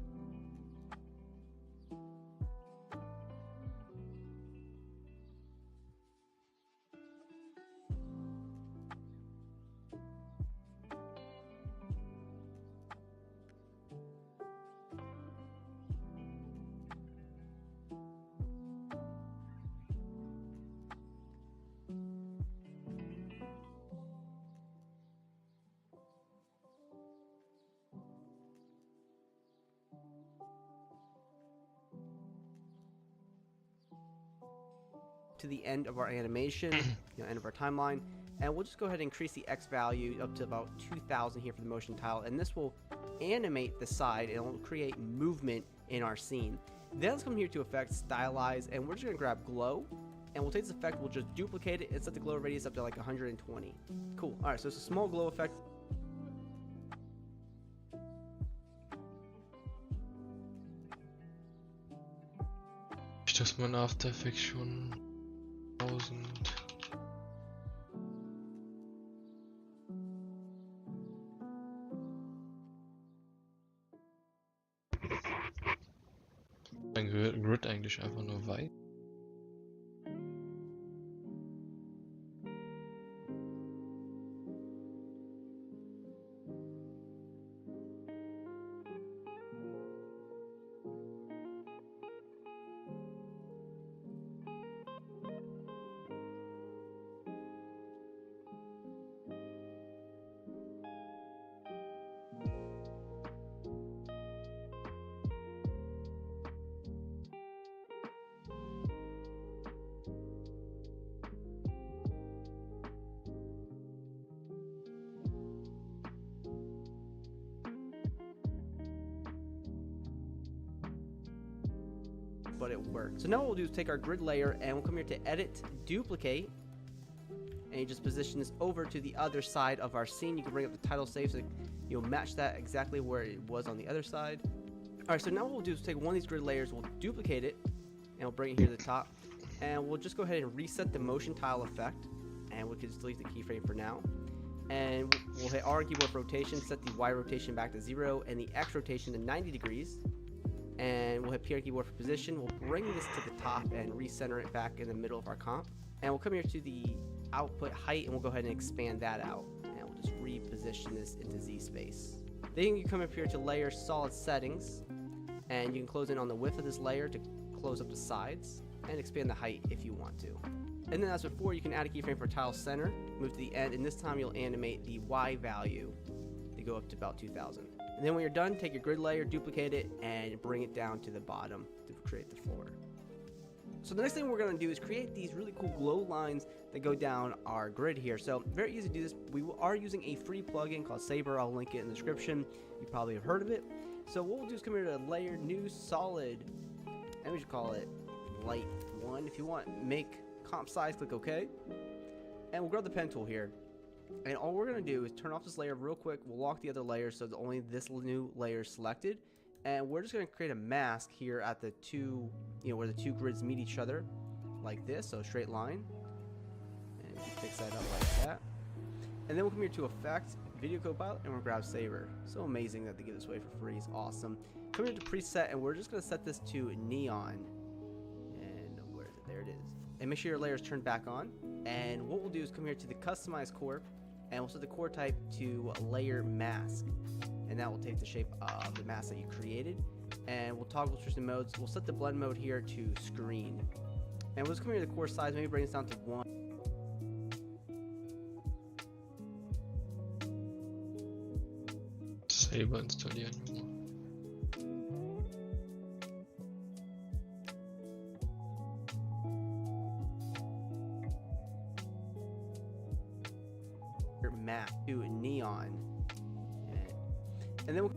to the end of our animation, you know, end of our timeline, and we'll just go ahead and increase the X value up to about 2000 here for the motion tile, and this will animate the side and it will create movement in our scene. Then let's come here to effect, stylize, and we're just gonna grab glow, and we'll take this effect, we'll just duplicate it and set the glow radius up to like 120. Cool. All right, so it's a small glow effect. Dass man After Effects schon 1000. eigentlich einfach nur weiß. But it worked. So now what we'll do is take our grid layer and we'll come here to edit, duplicate, and you just position this over to the other side of our scene. You can bring up the title save so you'll match that exactly where it was on the other side. Alright, so now what we'll do is take one of these grid layers, we'll duplicate it, and we'll bring it here to the top. And we'll just go ahead and reset the motion tile effect, and we can just delete the keyframe for now. And we'll hit R on keyboard for rotation, set the Y rotation back to 0, and the X rotation to 90 degrees. And we'll hit P on keyboard for position. We'll bring this to the top and recenter it back in the middle of our comp. And we'll come here to the output height and we'll go ahead and expand that out. And we'll just reposition this into Z space. Then you come up here to layer solid settings. And you can close in on the width of this layer to close up the sides. And expand the height if you want to. And then as before, you can add a keyframe for tile center. Move to the end, and this time you'll animate the Y value to go up to about 2000. And then when you're done, take your grid layer, duplicate it, and bring it down to the bottom to create the floor. So the next thing we're going to do is create these really cool glow lines that go down our grid here. So very easy to do this. We are using a free plugin called Selber. I'll link it in the description. You probably have heard of it. So what we'll do is come here to layer, new, solid, and we should call it light 1. If you want, make comp size, click OK. And we'll grab the pen tool here. And all we're going to do is turn off this layer real quick. We'll lock the other layer so that only this new layer is selected. And we're just going to create a mask here at the two, where the two grids meet each other, like this, so straight line. And we fix that up like that. And then we'll come here to Effect, Video Copilot, and we'll grab Saver. So amazing that they give this away for free. It's awesome. Come here to Preset, and we're just going to set this to Neon. And where is it? There it is. And make sure your layer is turned back on. And what we'll do is come here to the Customize Core, and we'll set the core type to Layer Mask. And that will take the shape of the mask that you created. And we'll toggle switch the modes. We'll set the blend mode here to screen. And we'll just come here to the core size, maybe bring this down to 1. Selber installieren. Map to Neon. And then we'll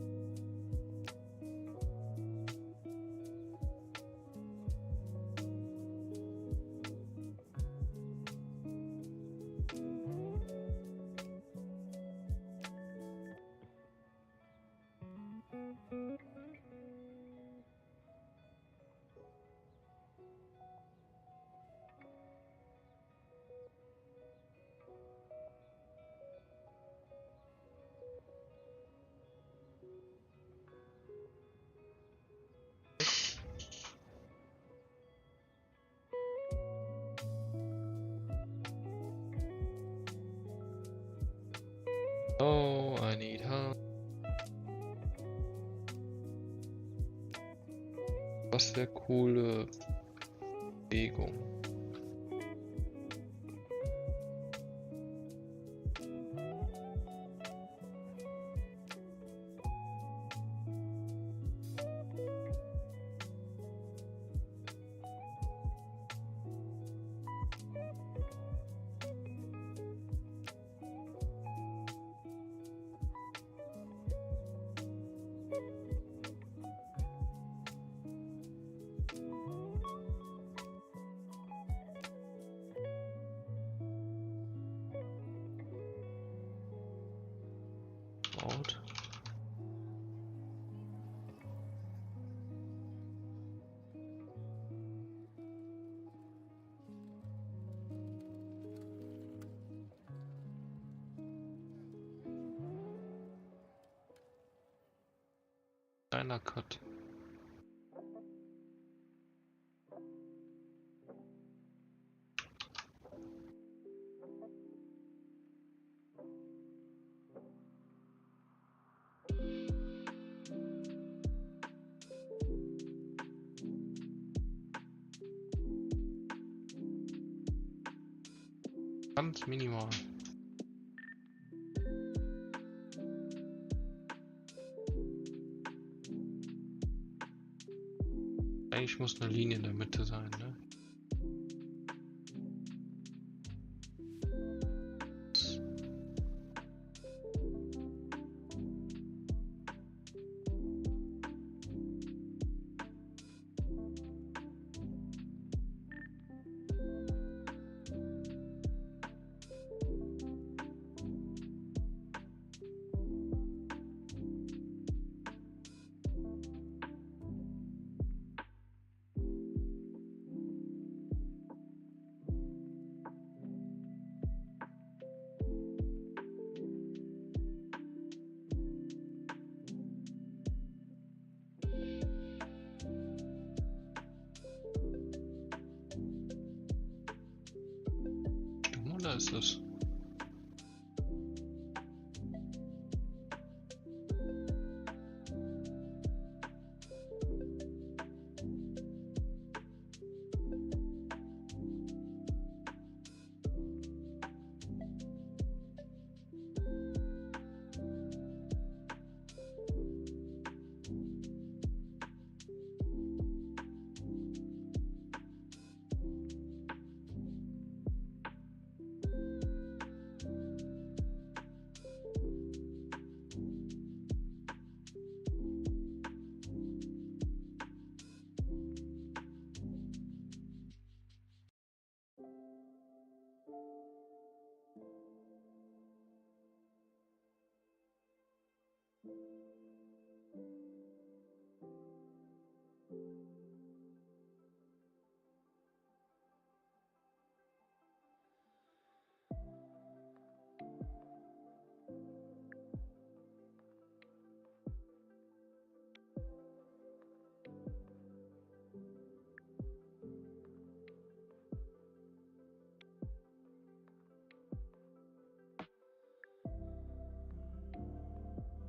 Oh, I need help. Was für coole Bewegung. Out. Kleiner Cut. Ganz minimal. Eigentlich muss eine Linie in der Mitte sein, ne? Oder ist das?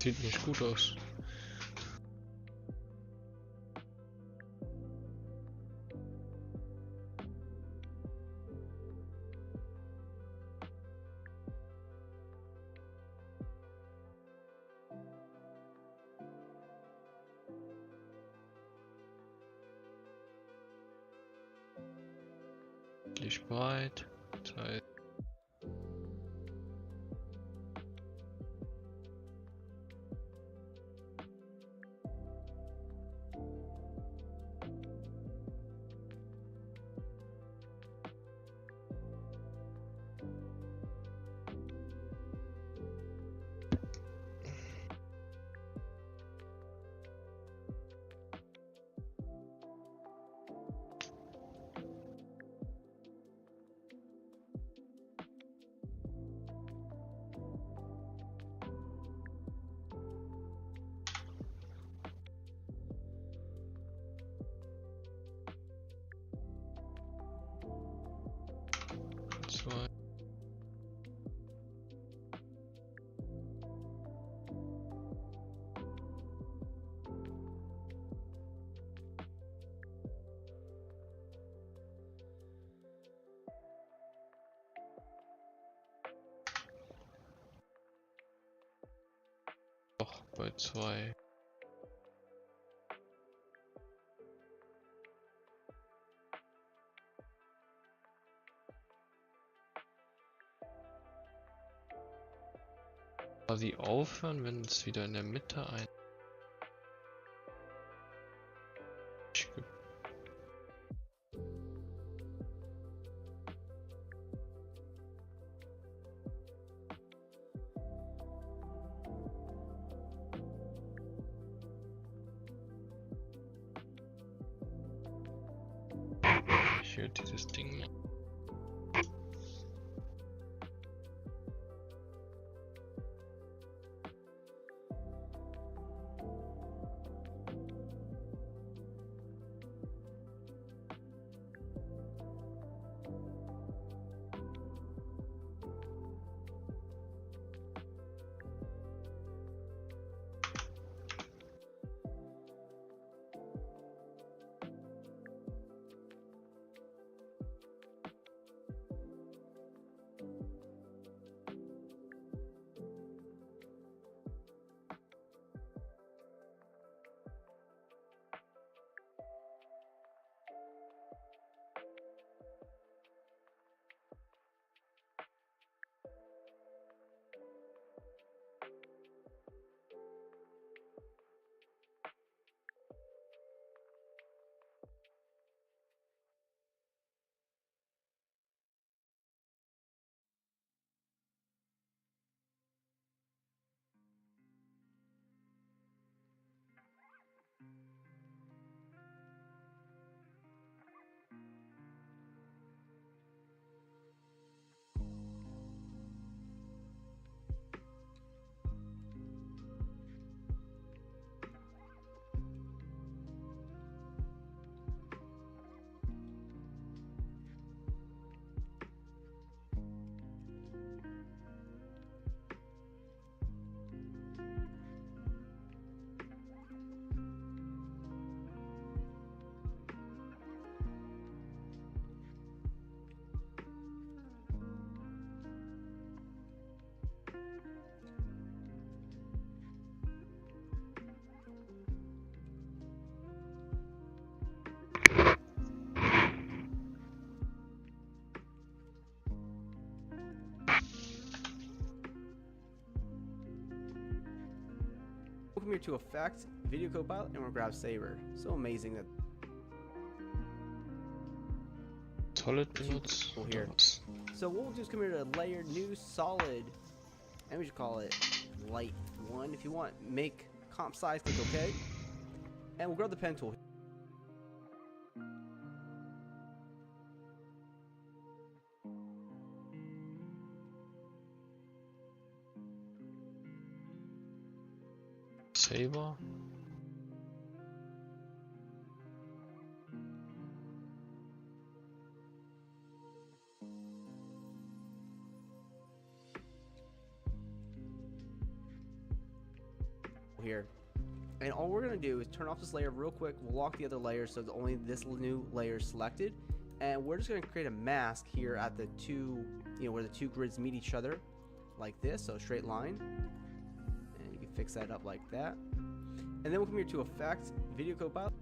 Sieht nicht gut aus. Nicht breit. Zeit. Zwei. Doch, bei 2. Quasi aufhören, wenn es wieder in der Mitte ein. Ich höre dieses Ding mal. come here to Effect, Video Copilot, and we'll grab Saber. So amazing that Solid benutzt. cool here. So what we'll do is come here to Layer, New, Solid, and we should call it Light 1. If you want, make comp size, click OK. And we'll grab the pen tool. Selber. Here. And all we're going to do is turn off this layer real quick. We'll lock the other layer so that only this new layer is selected. And we're just going to create a mask here at the two, where the two grids meet each other like this. So a straight line. And you can fix that up like that. And then we'll come here to Effect, Video Copilot.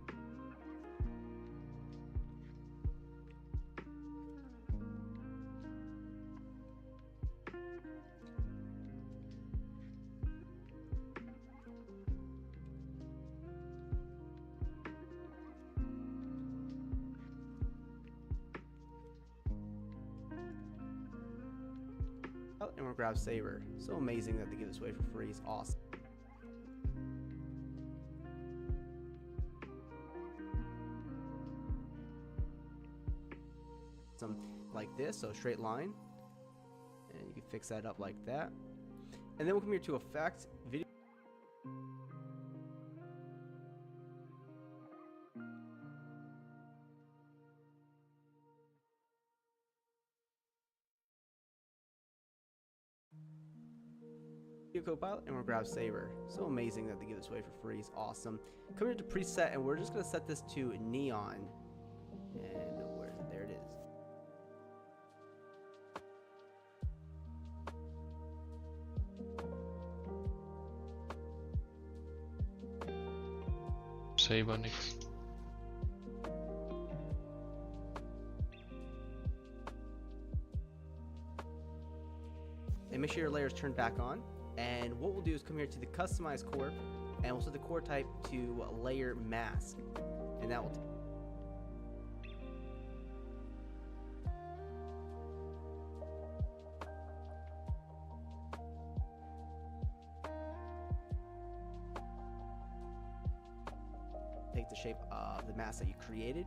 And we'll grab Saber. So amazing that they give this away for free. It's awesome. Like this, so a straight line. And you can fix that up like that. And then we'll come here to Effect, Video. Copilot, and we'll grab Saber. So amazing that they give this away for free. It's awesome. Come here to preset, and we're just going to set this to neon. And where is it? There it is. Selber nix. And make sure your layer is turned back on. And what we'll do is come here to the Customize Core, and we'll set the core type to Layer Mask. And that will take the shape of the mask that you created.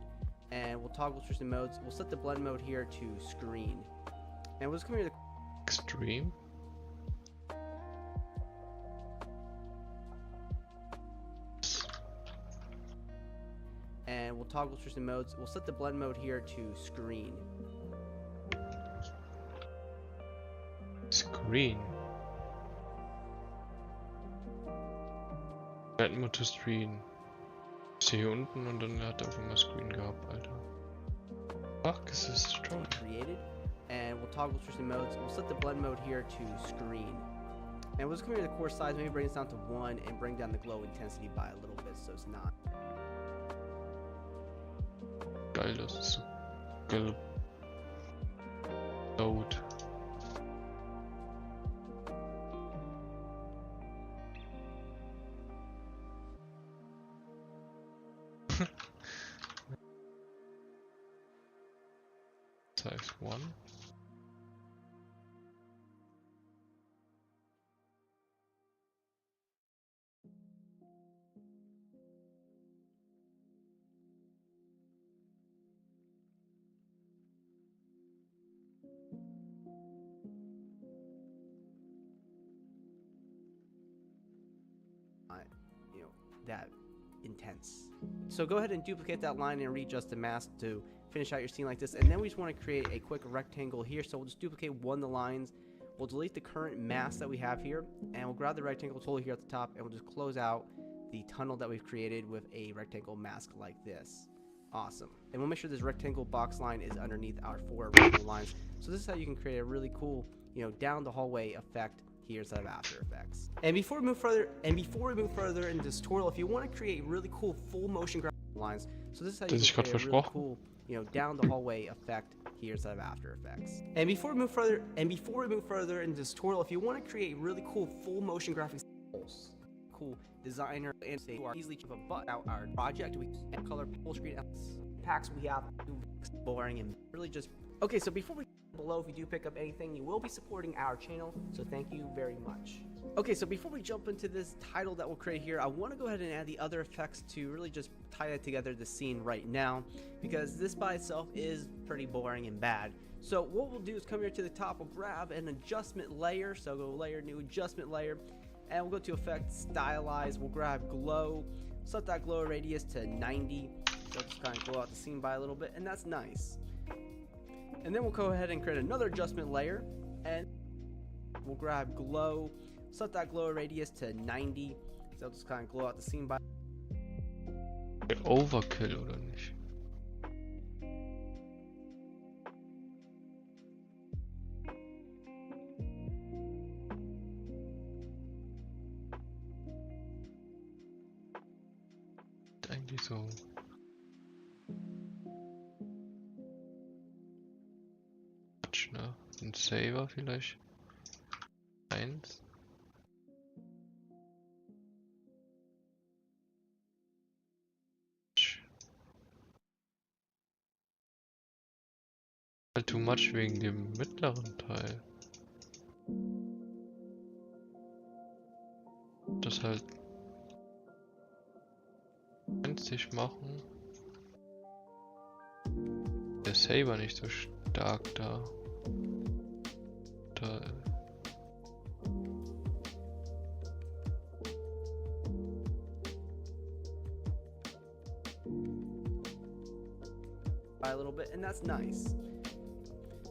And we'll toggle switch the modes. We'll set the blend mode here to Screen. And we'll just come here to Extreme. and we'll toggle switch the modes. We'll set the blend mode here to Screen. Screen. Blend Mode to Screen. Ist hier unten und dann hat er auf einmal Screen gehabt, Alter. Fuck, is this strong? Created, and we'll toggle switch the modes. We'll set the blend mode here to Screen. And we'll just come here to the core size, maybe bring this down to 1 and bring down the glow intensity by a little bit so it's not. Geil, das ist so gelb. Laut. Size 1. That intense. So go ahead and duplicate that line and readjust the mask to finish out your scene like this. And then we just want to create a quick rectangle here. So we'll just duplicate one of the lines. We'll delete the current mask that we have here, and we'll grab the rectangle tool here at the top, and we'll just close out the tunnel that we've created with a rectangle mask like this. Awesome. And we'll make sure this rectangle box line is underneath our 4 rectangle lines. So this is how you can create a really cool, down the hallway effect here inside of After Effects. And before we move further into this tutorial, if you want to create really cool full motion graphic lines, so this is how you can create a really cool, down the hallway effect here inside of After Effects. And before we move further into this tutorial, if you want to create really cool full motion graphics, cool designer and say you are easily cheap but out our project. We can color full screen packs we have boring and really just okay. So before we below, if you do pick up anything, you will be supporting our channel, so thank you very much. Okay, so before we jump into this title that we'll create here, I want to go ahead and add the other effects to really just tie it together, the scene right now, because this by itself is pretty boring and bad. So what we'll do is come here to the top, we'll grab an adjustment layer, so go layer, new adjustment layer, and we'll go to effect, stylize, we'll grab glow, set that glow radius to 90, so just kind of glow out the scene by a little bit, and that's nice. And then we'll go ahead and create another adjustment layer, and we'll grab glow, set that glow radius to 90, so just kind of glow out the scene by. Overkill oder nicht? Eigentlich so. Quatsch, ne? Ein Saver vielleicht? 1. Halt too much wegen dem mittleren Teil. Das halt 90 machen. Der Saber nicht so stark da. By a little bit, and that's nice.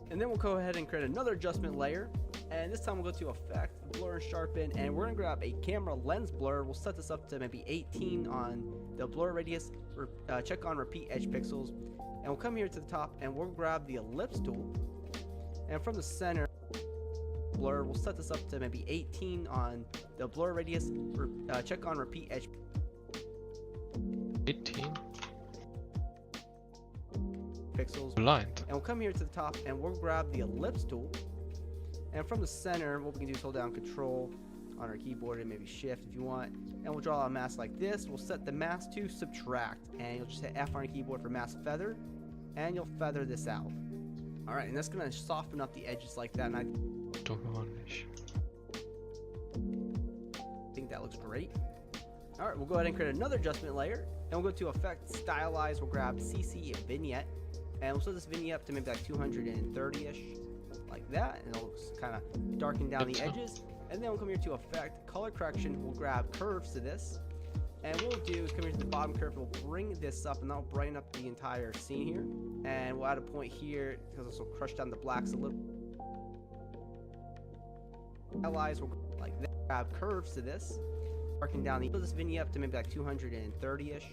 And then we'll go ahead and create another adjustment layer, and this time we'll go to effect, blur and sharpen, and we're gonna grab a camera lens blur. We'll set this up to maybe 18 on the blur radius, check on repeat edge pixels, and we'll come here to the top and we'll grab the ellipse tool, and from the center blur, we'll set this up to maybe 18 on the blur radius, check on repeat edge 18? pixels, Blind. and we'll come here to the top and we'll grab the ellipse tool, and from the center what we can do is hold down control on our keyboard and maybe shift if you want, and we'll draw a mask like this. We'll set the mask to subtract, and you'll just hit F on your keyboard for mask feather, and you'll feather this out. Alright, and that's gonna soften up the edges like that, and I Doch gar nicht. think that looks great. Alright, we'll go ahead and create another adjustment layer, and we'll go to effect, stylize, we'll grab CC vignette, and we'll set this vignette up to maybe like 230-ish, like that, and it'll kind of darken down the edges. And then we'll come here to effect, color correction, we'll grab curves to this, and what we'll do is come here to the bottom curve, we'll bring this up, and that'll brighten up the entire scene here, and we'll add a point here, because this will crush down the blacks a little. Stylize, we'll like that, grab curves to this, darken down this vignette up to maybe like 230-ish.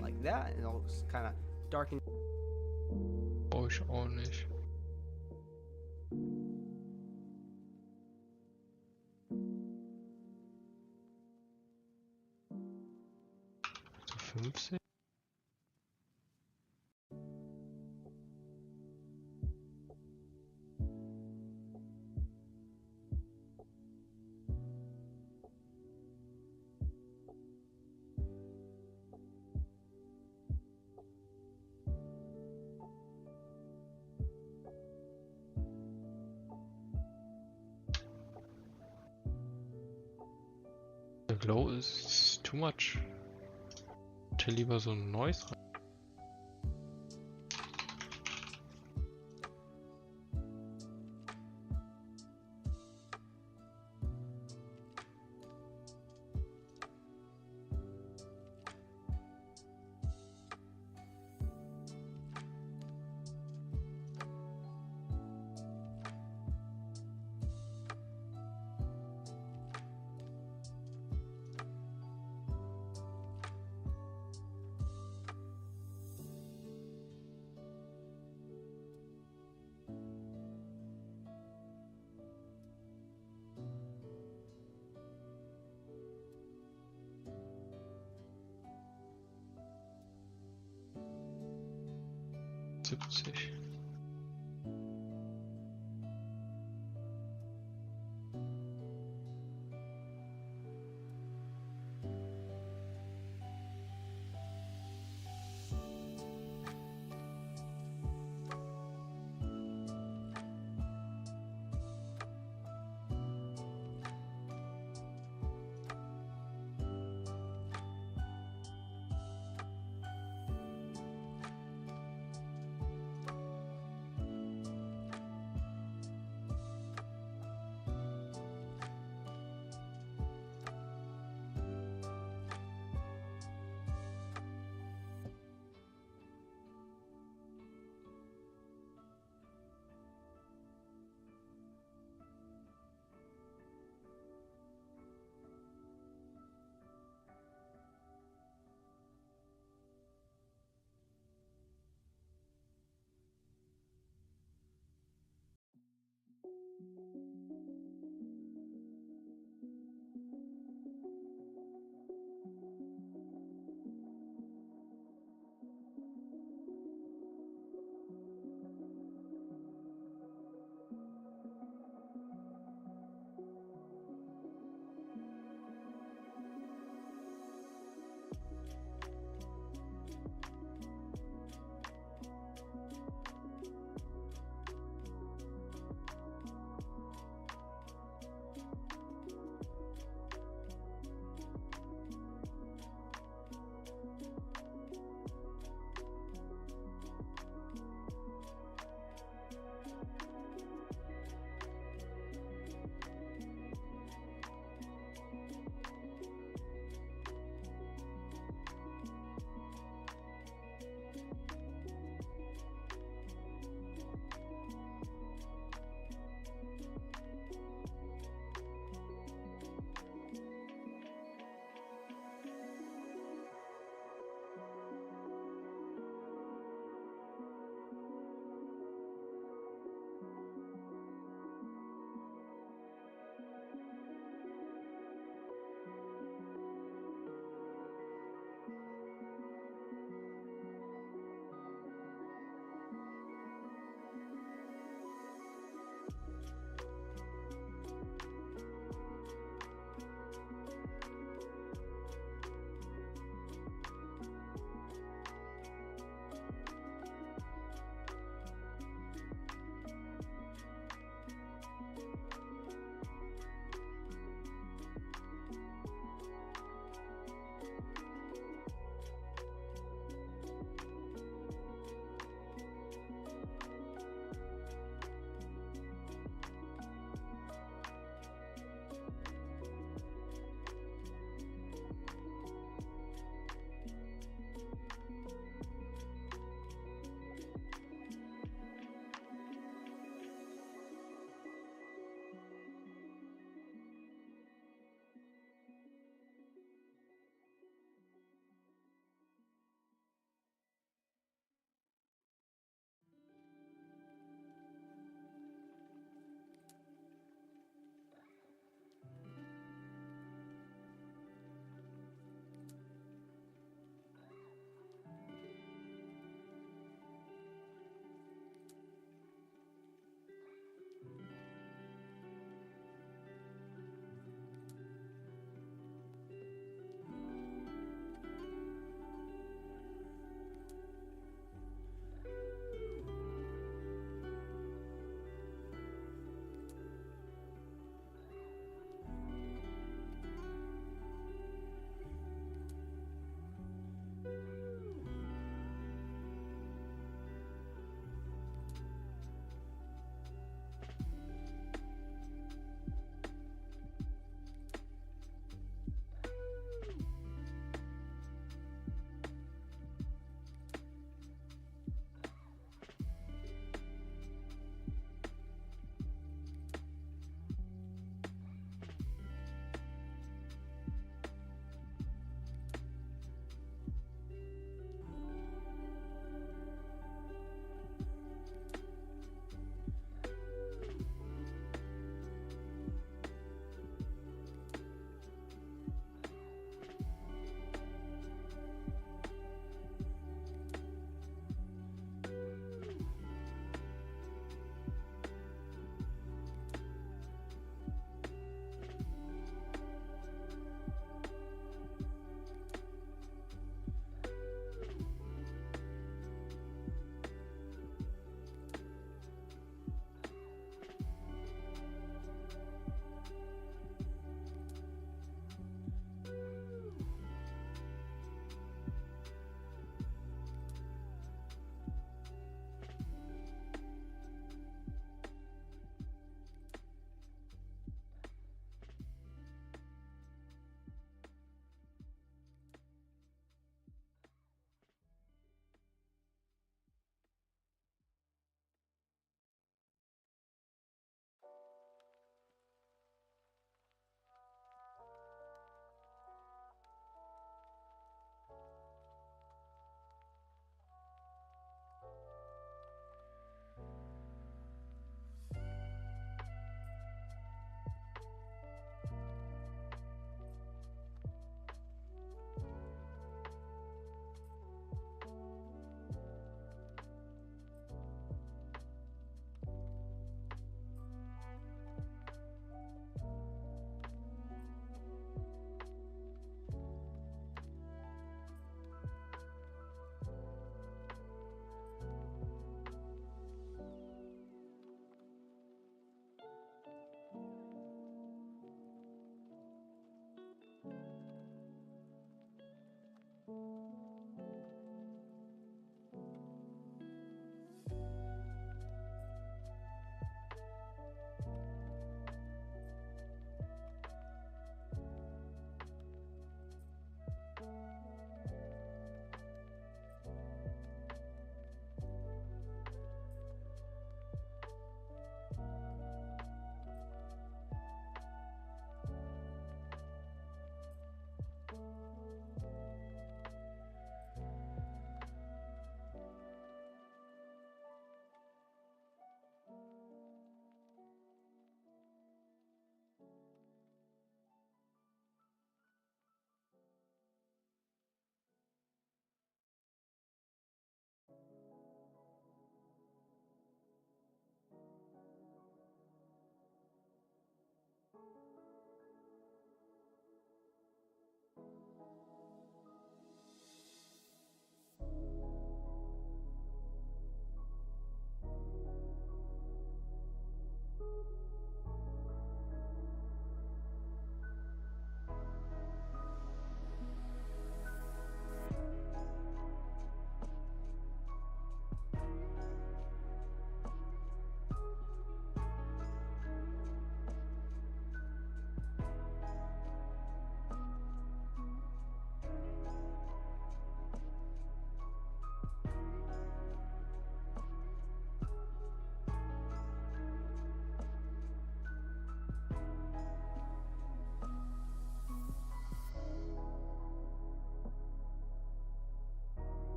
Like that, and it'll kind of darken. Brauche ich auch nicht. So 50? Der Glow ist too much. Ich hätte lieber so ein Noise rein.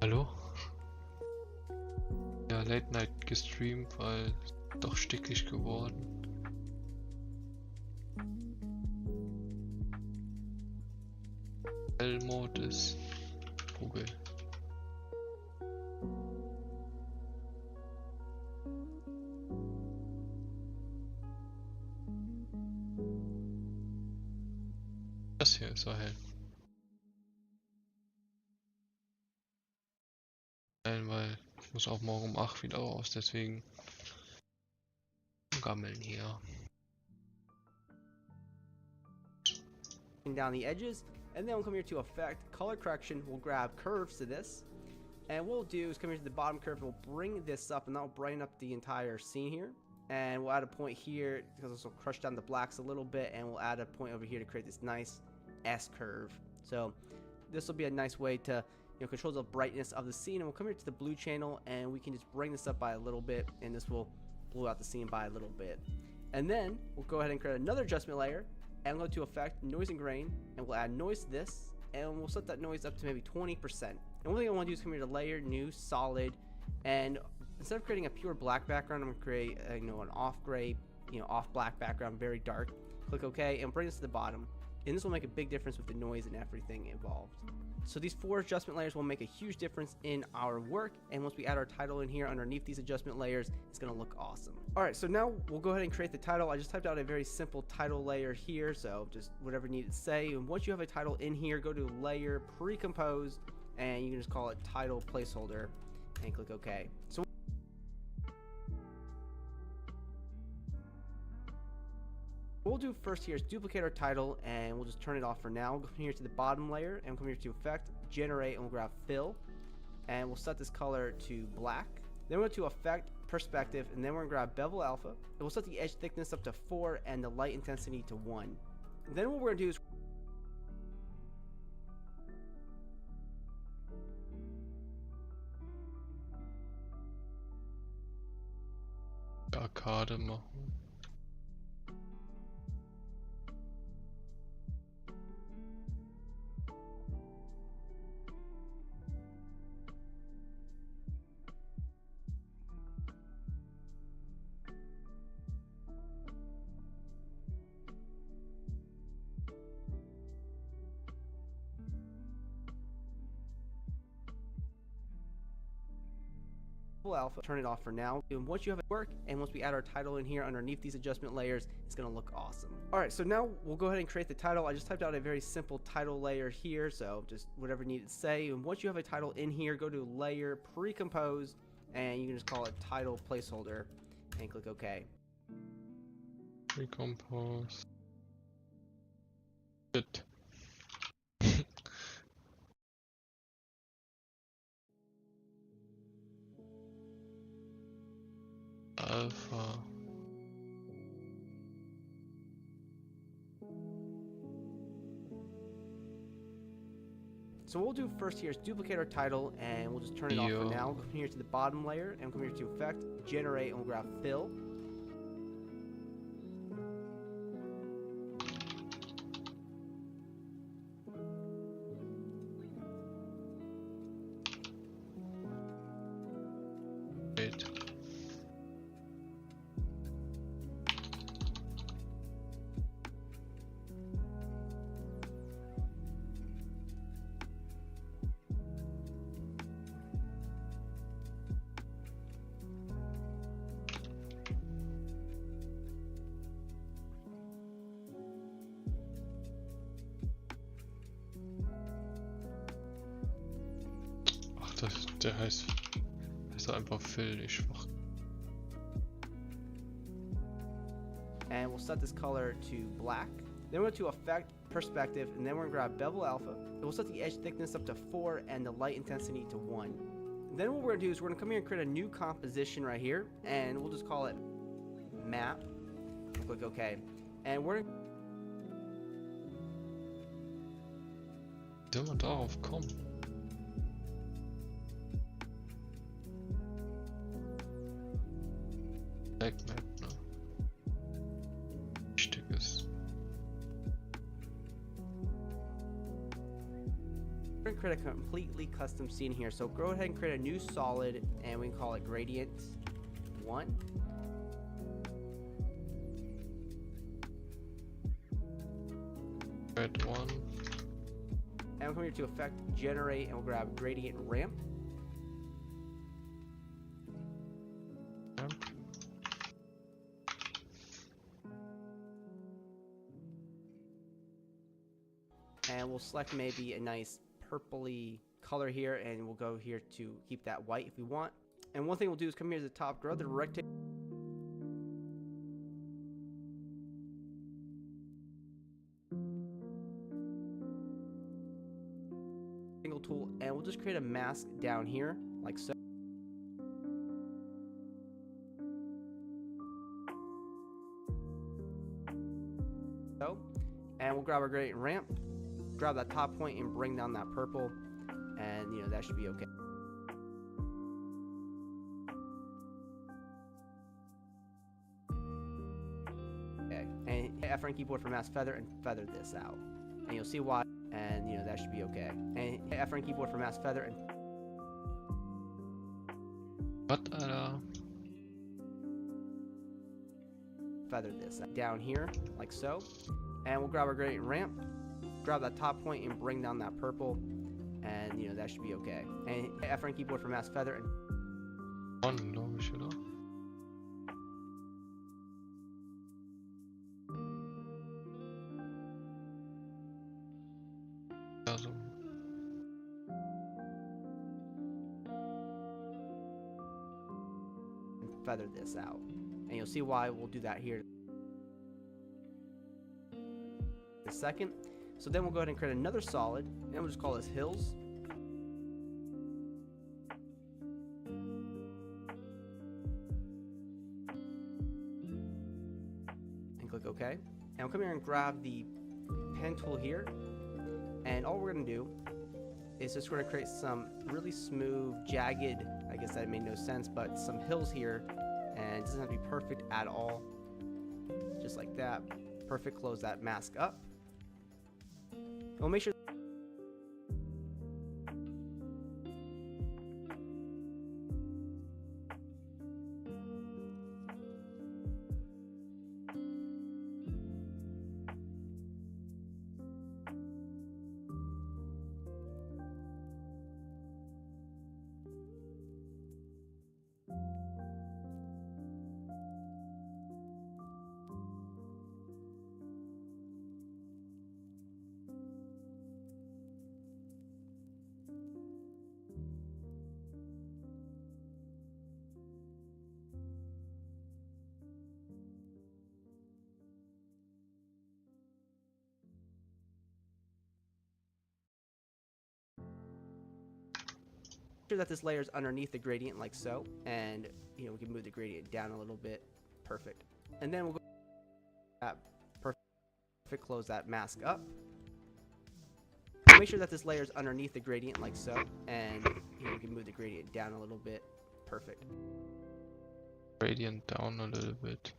Hallo? Ja, Late Night gestreamt, weil doch stickig geworden. L-Mode ist Google. Das hier ist so hell. Nein, weil ich muss auch morgen um 8 wieder raus, deswegen gammeln hier. Down the edges, and then we'll come here to effect, color correction. We'll grab curves to this, and what we'll do is come here to the bottom curve. We'll bring this up, and that'll brighten up the entire scene here. And we'll add a point here because this will crush down the blacks a little bit, and we'll add a point over here to create this nice S curve. So this will be a nice way to control the brightness of the scene. And we'll come here to the blue channel, and we can just bring this up by a little bit, and this will blow out the scene by a little bit. And then we'll go ahead and create another adjustment layer, and go to effect, noise and grain, and we'll add noise to this, and we'll set that noise up to maybe 20%. And one thing I want to do is come here to layer, new, solid, and instead of creating a pure black background, I'm going to create an off gray, off black background, very dark. Click OK, and bring this to the bottom. And this will make a big difference with the noise and everything involved. So these 4 adjustment layers will make a huge difference in our work, and once we add our title in here underneath these adjustment layers, it's going to look awesome. Alright, so now we'll go ahead and create the title. I just typed out a very simple title layer here, so just whatever you need to say. And once you have a title in here, go to layer, pre-compose, and you can just call it title placeholder, and click OK. So what we'll do first here is duplicate our title, and we'll just turn it off for now. We'll go here to the bottom layer, and come here to effect, generate, and we'll grab fill, and we'll set this color to black. Then we'll go to effect, perspective, and then we're gonna grab bevel alpha, and we'll set the edge thickness up to 4 and the light intensity to 1. And then what we're gonna do is Arkade machen. alpha, turn it off for now. And once you have it work, and once we add our title in here underneath these adjustment layers, it's gonna look awesome. Alright, so now we'll go ahead and create the title. I just typed out a very simple title layer here, so just whatever you need to say. And once you have a title in here, go to layer, pre-compose, and you can just call it title placeholder, and click OK. Recompose. Shit. Alpha. So what we'll do first here is duplicate our title, and we'll just turn it off for now. We'll come here to the bottom layer, and come here to effect, generate, and we'll grab fill. Wait. Ach, der heißt einfach Phil, ich schwach. And we'll set this color to black. Then we'll go to effect, perspective, and then we're gonna grab bevel alpha. And we'll set the edge thickness up to 4 and the light intensity to 1. And then what we're gonna do is we're gonna come here and create a new composition right here, and we'll just call it map. Click OK. And we're Wie soll man darauf kommen? Backmap, ne? Wichtiges. We're going to create a completely custom scene here. So go ahead and create a new solid, and we can call it gradient 1. Red 1. And we'll come here to effect, generate, and we'll grab gradient ramp. And we'll select maybe a nice purpley color here, and we'll go here to keep that white if we want. And one thing we'll do is come here to the top, grab the rectangle tool, and we'll just create a mask down here like so. And we'll grab our gradient ramp, grab that top point and bring down that purple, and that should be okay. Okay, and hit F on keyboard for mask feather and feather this out, and you'll see why. And that should be okay. And hit F on keyboard for mask feather and feather this down here like so. And we'll grab our gradient ramp, grab that top point and bring down that purple, and that should be okay. And hit F on keyboard for mask feather and glaube ich, oder? Also. Feather this out, and you'll see why we'll do that here in a second. So then we'll go ahead and create another solid, and we'll just call this hills. And click OK. And we'll come here and grab the pen tool here, and all we're going to do is just going to create some really smooth, jagged, I guess that made no sense, but some hills here, and it doesn't have to be perfect at all. Just like that. Perfect. Close that mask up. And we'll make sure that this layer is underneath the gradient like so, and we can move the gradient down a little bit. Perfect. And then we'll go perfect. Close that mask up. Make sure that this layer is underneath the gradient like so, and we can move the gradient down a little bit. Perfect. Gradient down a little bit.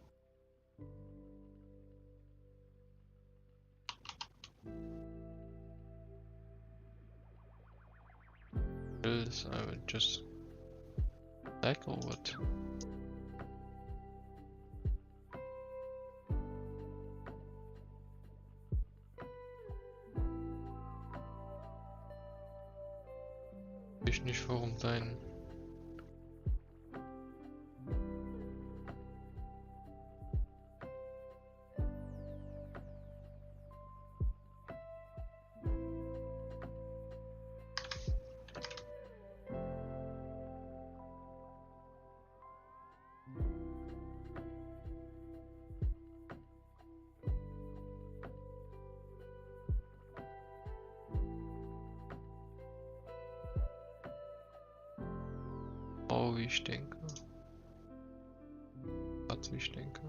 I would just back or what? Ich nicht, warum dein wie ich denke. Was ich denke.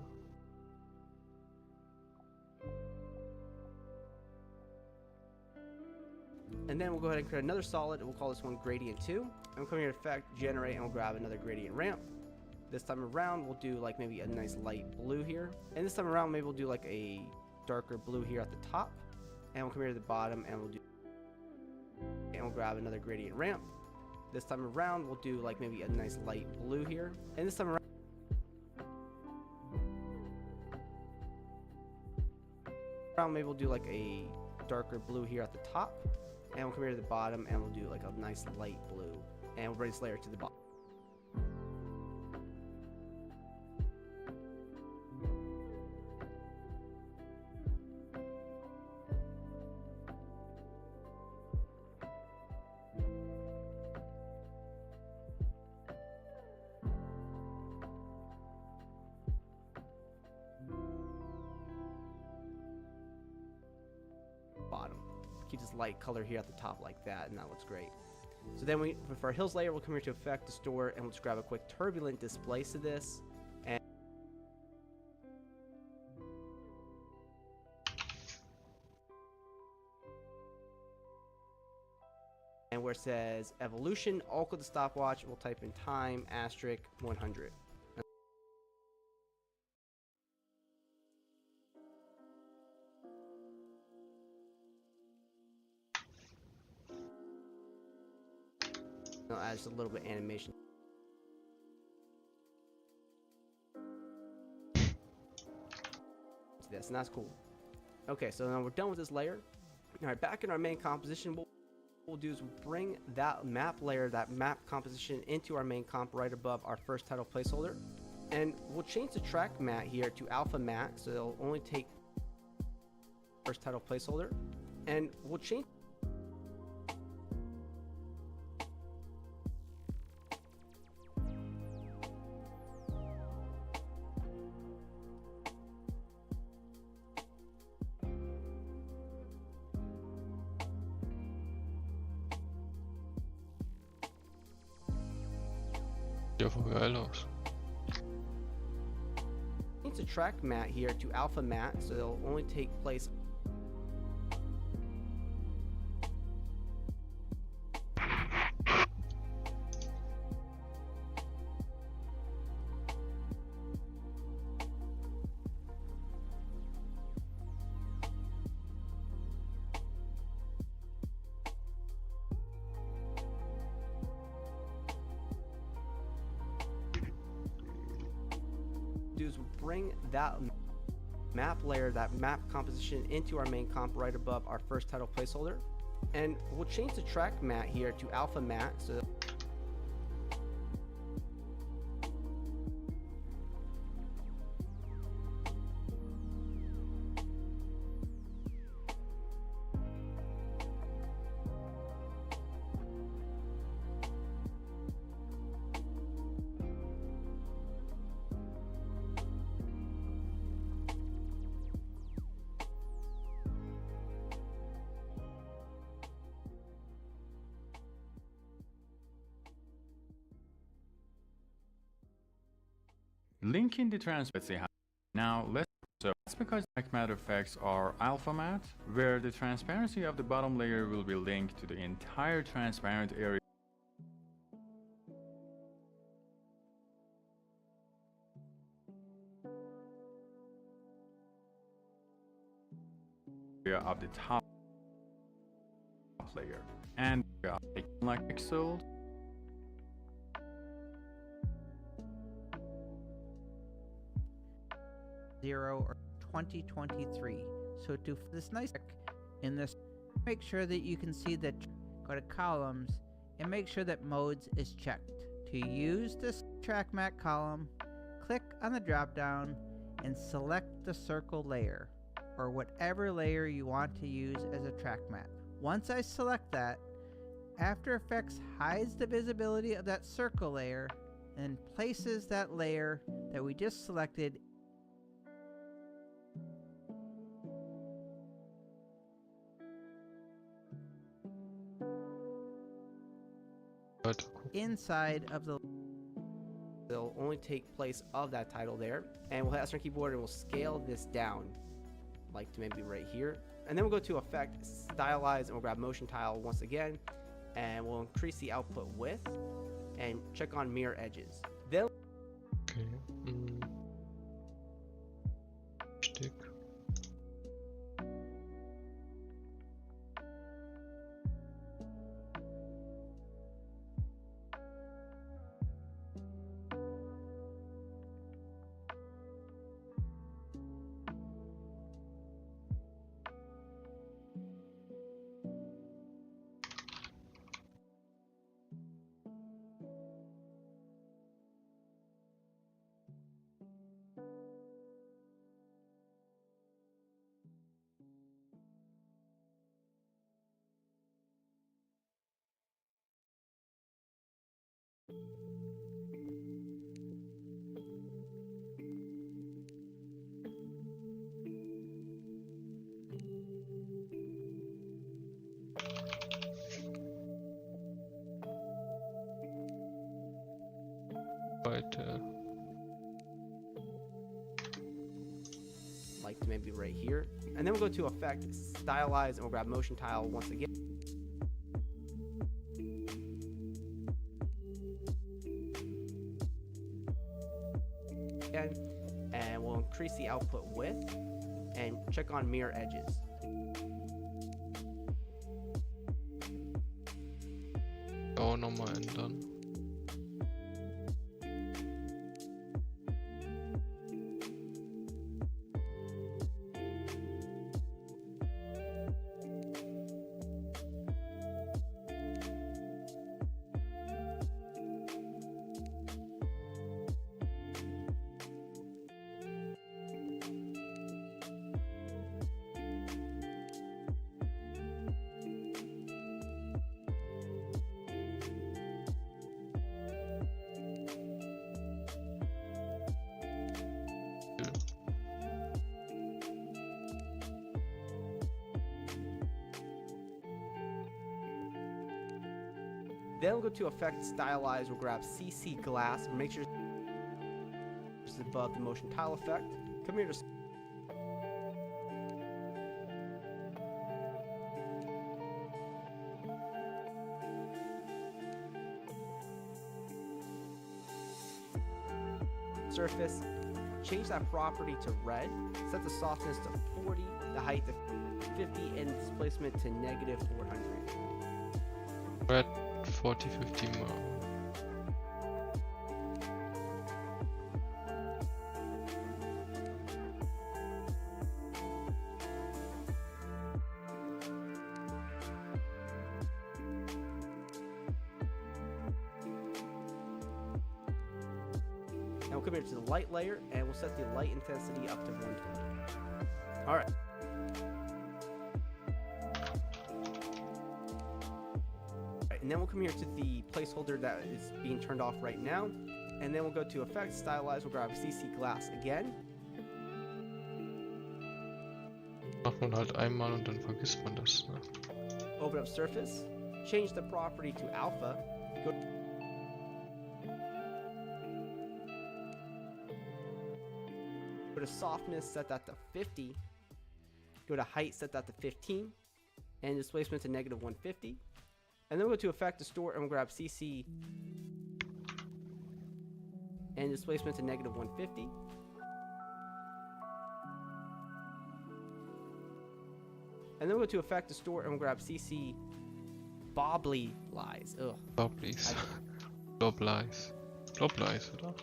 And then we'll go ahead and create another solid, and we'll call this one gradient 2. And we'll come here to effect, generate, and we'll grab another gradient ramp. This time around, we'll do like maybe a nice light blue here. And this time around, maybe we'll do like a darker blue here at the top. And we'll come here to the bottom, and we'll we'll grab another gradient ramp. This time around, we'll do like maybe a nice light blue here. And this time around, maybe we'll do like a darker blue here at the top. And we'll come here to the bottom and we'll do like a nice light blue. And we'll bring this layer to the bottom. Bottom. Keep this light color here at the top like that, and that looks great. So then for our hills layer, we'll come here to effect, distort, and we'll just grab a quick turbulent displace of this. And where it says evolution, all click the stopwatch, we'll type in time, asterisk, 100. I'll add just a little bit of animation to this, and that's cool. Okay, so now we're done with this layer. All right, back in our main composition, what we'll do is we'll bring that map layer, that map composition, into our main comp right above our first title placeholder. And we'll change the track mat here to alpha mat, so it'll only take first title placeholder. And we'll change Sieht voll geil aus. the track mat here to alpha mat, so it'll only take place do is bring that map layer, that map composition, into our main comp right above our first title placeholder. And we'll change the track mat here to alpha mat, so Linking the transparency. Now let's so that's because black matte effects are alpha matte, where the transparency of the bottom layer will be linked to the entire transparent area of the top layer. And like pixels, or 2023. So to this nice in this, make sure that you can see that, go to columns and make sure that modes is checked. To use this track mat column, click on the drop down and select the circle layer or whatever layer you want to use as a track mat. Once I select that, After Effects hides the visibility of that circle layer and places that layer that we just selected inside of the. it'll only take place of that title there. And we'll hit S on our keyboard and we'll scale this down, like to maybe right here. And then we'll go to Effect, Stylize, and we'll grab Motion Tile once again. And we'll increase the output width and check on Mirror Edges. Then Okay. Stick. Weiter. Like maybe right here. And then we'll go to Effect, Stylize, and we'll grab Motion Tile once again. And we'll increase the output width and check on mirror edges. Auch nochmal ändern. Then we'll go to Effect, Stylize, we'll grab CC Glass, make sure it's above the Motion Tile effect. Come here to surface, change that property to red, set the softness to 40, the height to 50, and displacement to -400. Red 40, 50 more. Now we'll come here to the light layer and we'll set the light intensity up to 120. Alright. And then we'll come here to the placeholder that is being turned off right now. And then we'll go to Effects, Stylize, we'll grab CC Glass again. Macht man halt einmal und dann vergisst man das. Ne? Open up Surface, change the property to Alpha. Go to Softness, set that to 50. Go to Height, set that to 15. And Displacement to -150. And then we'll go to Effect, Distort, and we'll grab CC and Displacement to -150. And then we'll go to Effect, Distort, and we'll grab CC Bobbly Lies. Ugh. Bobblies. Bloblies. Bloblies, oder?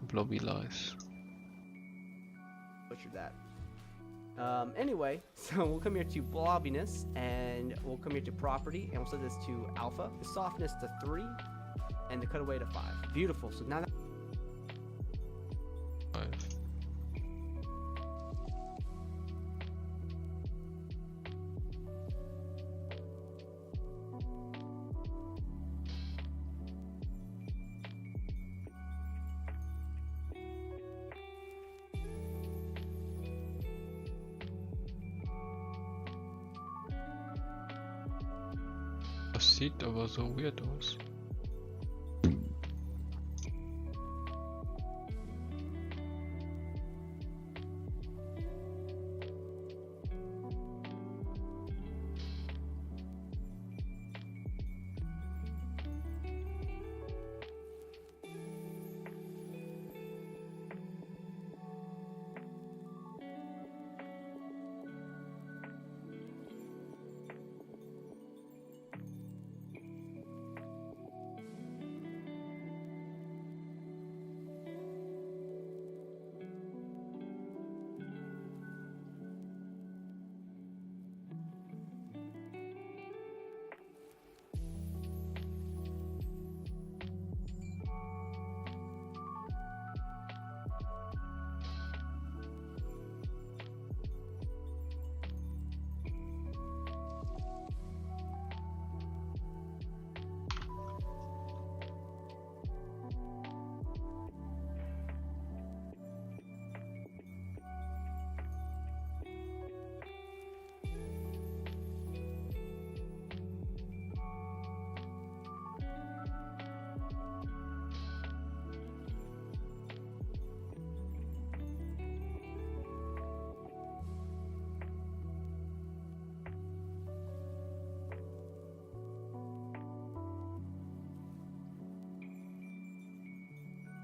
Blobby lies. Butchered that. Anyway, so we'll come here to blobbiness, and we'll come here to property, and we'll set this to alpha, the softness to 3, and the cutaway to 5. Beautiful. So now that das sieht aber so weird aus.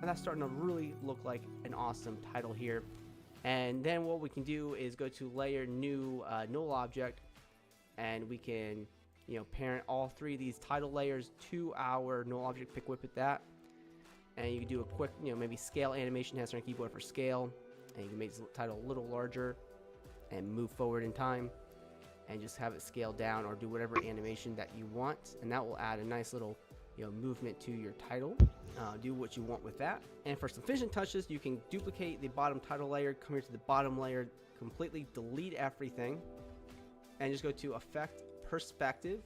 that's starting to really look like an awesome title here. And then what we can do is go to layer, new, null object, and we can, you know, parent all three of these title layers to our null object, pick whip at that. And you can do a quick, you know, maybe scale animation, has on keyboard for scale, and you can make the title a little larger and move forward in time and just have it scale down, or do whatever animation that you want, and that will add a nice little, you know, movement to your title. Do what you want with that. And for some finishing touches, you can duplicate the bottom title layer, come here to the bottom layer, completely delete everything, and just go to Effect, Perspective,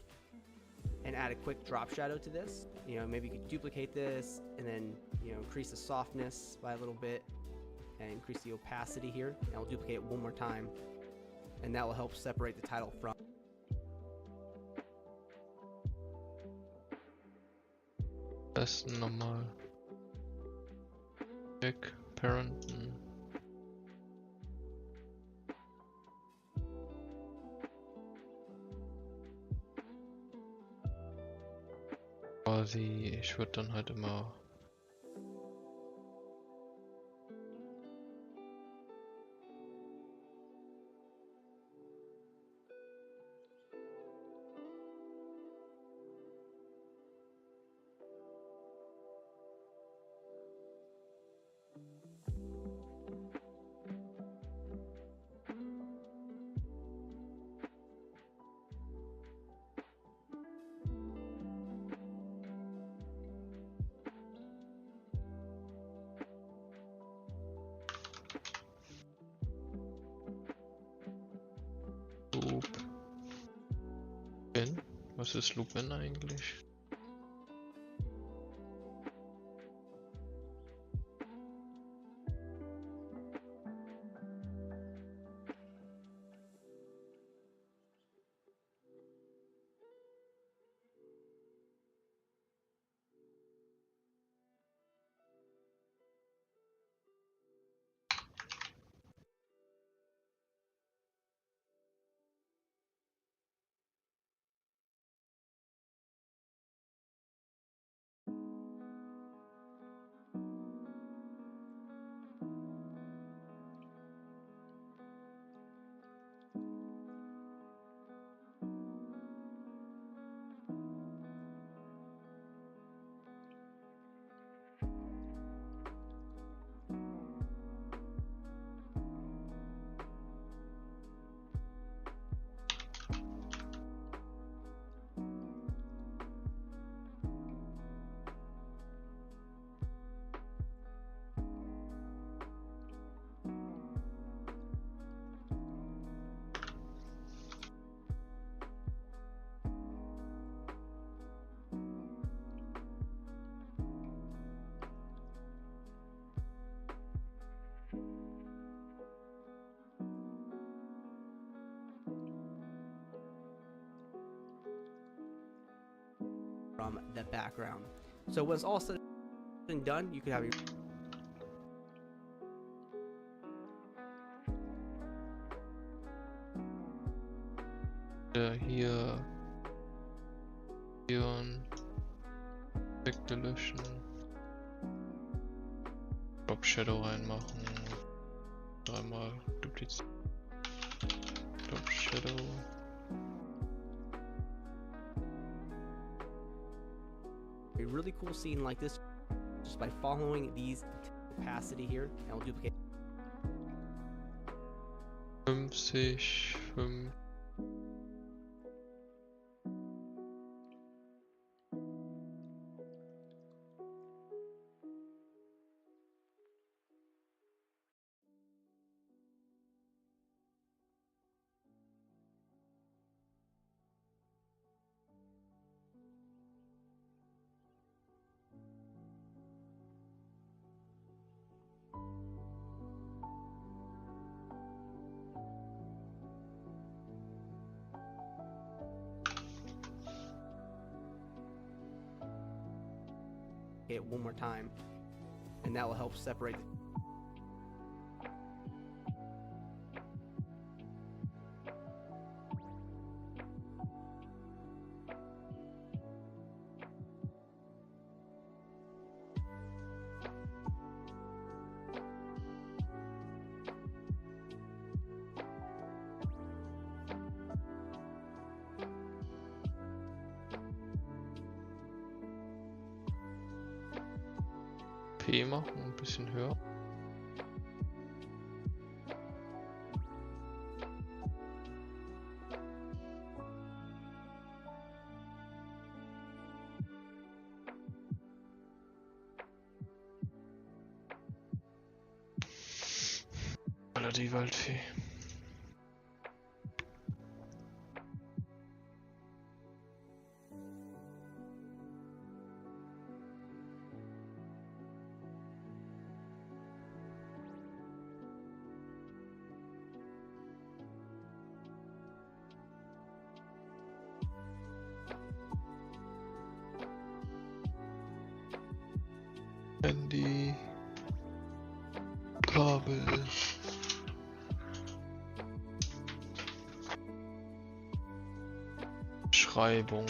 and add a quick drop shadow to this. You know, maybe you could duplicate this and then, you know, increase the softness by a little bit and increase the opacity here. And I'll duplicate it one more time, and that will help separate the title from. Das nochmal. Check, parent. Quasi, ich würde dann halt immer Loop in. Was ist Loop in eigentlich? From the background. So when it's all said and done, you can have your Hier Effekte löschen, Drop Shadow reinmachen, dreimal duplizieren, Drop Shadow. a really cool scene like this just by following these opacity here, and I'll duplicate 50, 5. it one more time, and that will help separate. B machen, ein bisschen höher. Oder die Waldfee. Handy, Kabel, Beschreibung,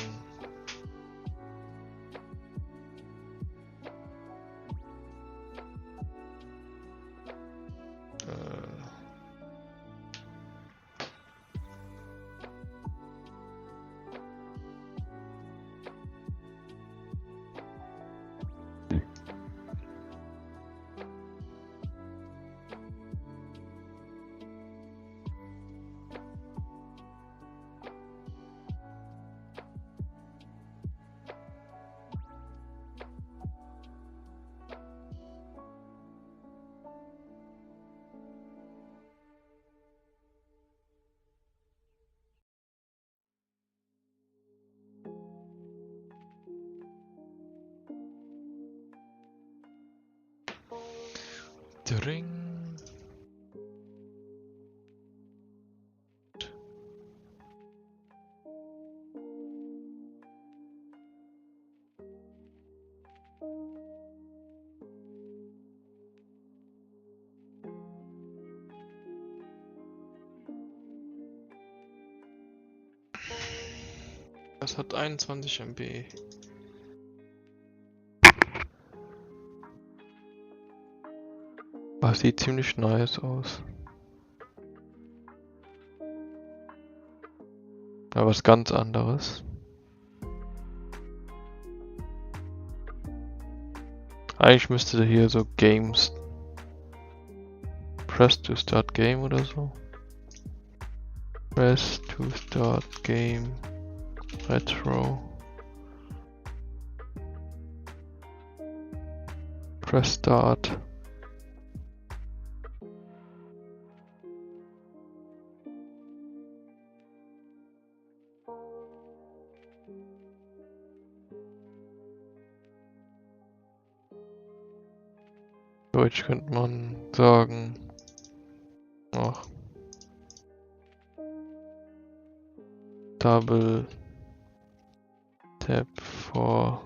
Ring. Das hat 21 MB. Das sieht ziemlich nice aus. Aber was ganz anderes. Eigentlich müsste hier so Games. Press to start game oder so. Press to start game. Retro. Press start. Deutsch könnte man sagen. Ach. Double Tap for.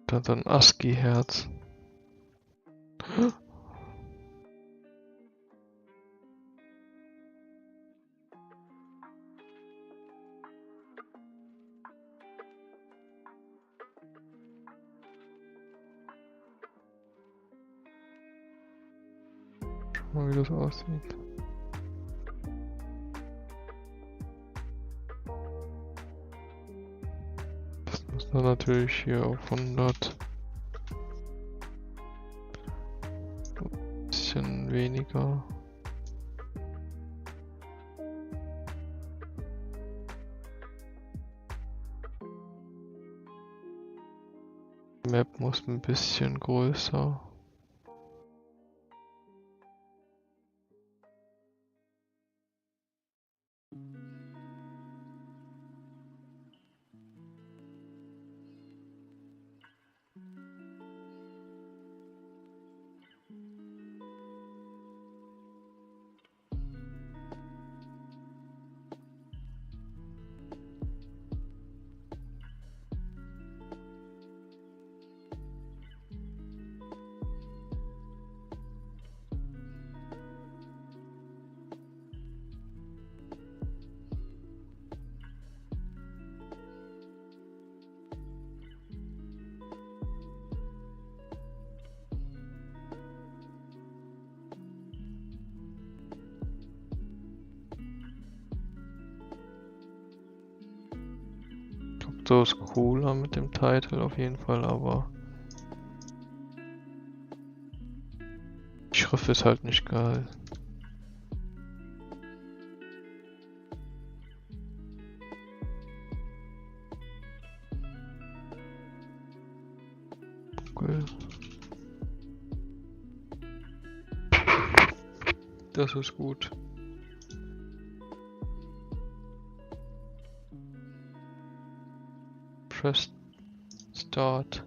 Dann so ein ASCII-Herz. Schau mal, wie das aussieht. Das muss dann natürlich hier auf 100. Ein bisschen weniger. Die Map muss ein bisschen größer. So ist cooler mit dem Titel auf jeden Fall, aber Schrift ist halt nicht geil. Okay. Das ist gut. Press Start.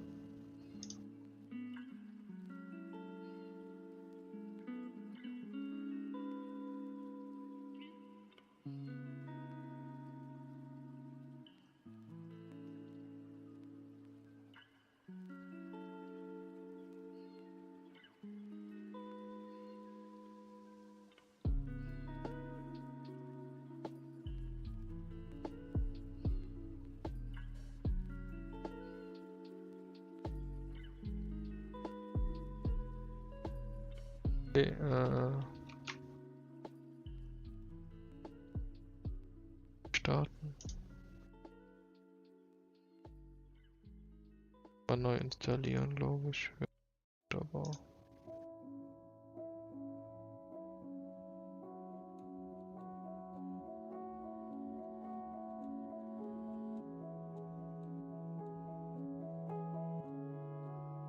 Okay, starten. Mal neu installieren, glaube ich. Ja, aber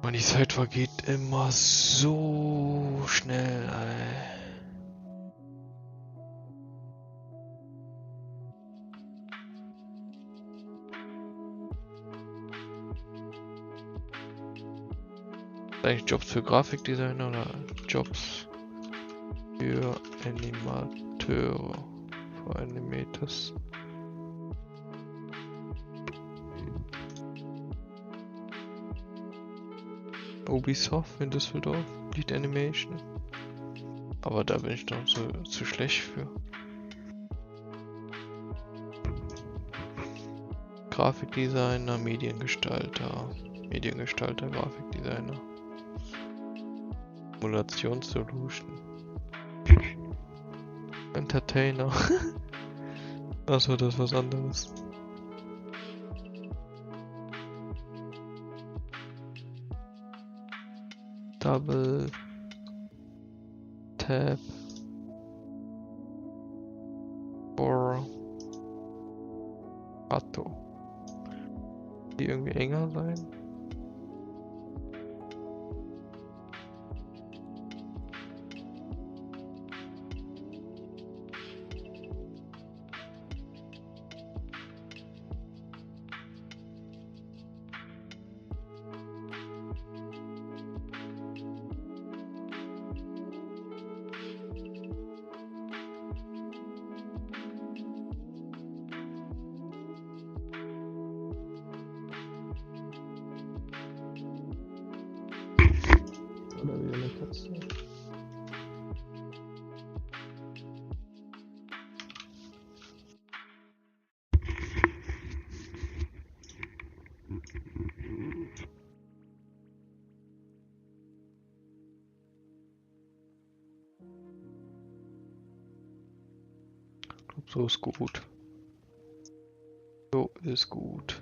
man, die Zeit vergeht immer so schnell, ey. Eigentlich Jobs für Grafikdesigner oder Jobs für Animateure, für Animators. Ubisoft in Düsseldorf, Lead Animation. Aber da bin ich doch zu schlecht für. Grafikdesigner, Mediengestalter, Grafikdesigner. Simulationssolution. Entertainer. Achso, das ist was anderes. Double Tap for Atto. Die irgendwie enger sein? Oder wieder eine Katze. Ich glaube, so ist gut. So ist gut.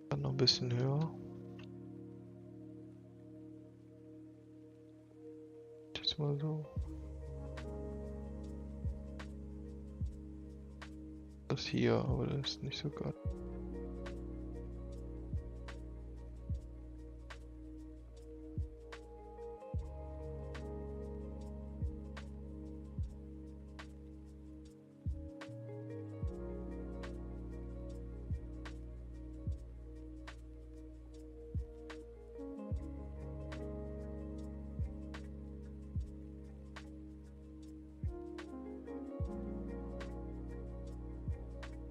Dann noch ein bisschen höher. Das mal so. Das hier, aber das ist nicht so geil.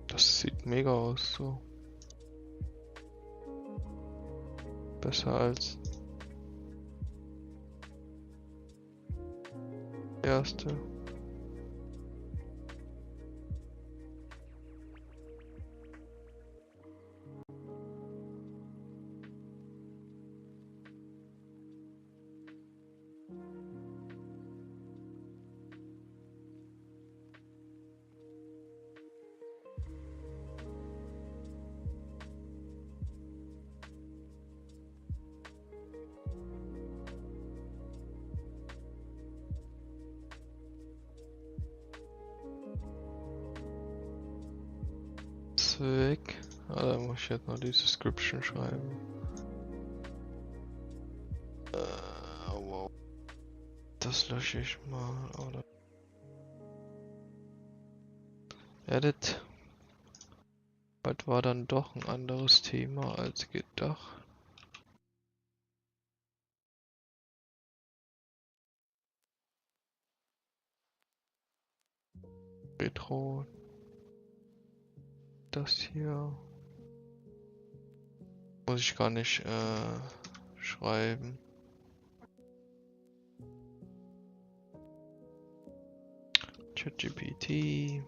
Das sieht mega aus, so. Besser als erste. weg. Ah, da muss ich jetzt noch die Description schreiben. Wow. Das lösche ich mal, oder? Edit. Das war dann doch ein anderes Thema als gedacht. Retro. Das hier. Muss ich gar nicht schreiben. ChatGPT.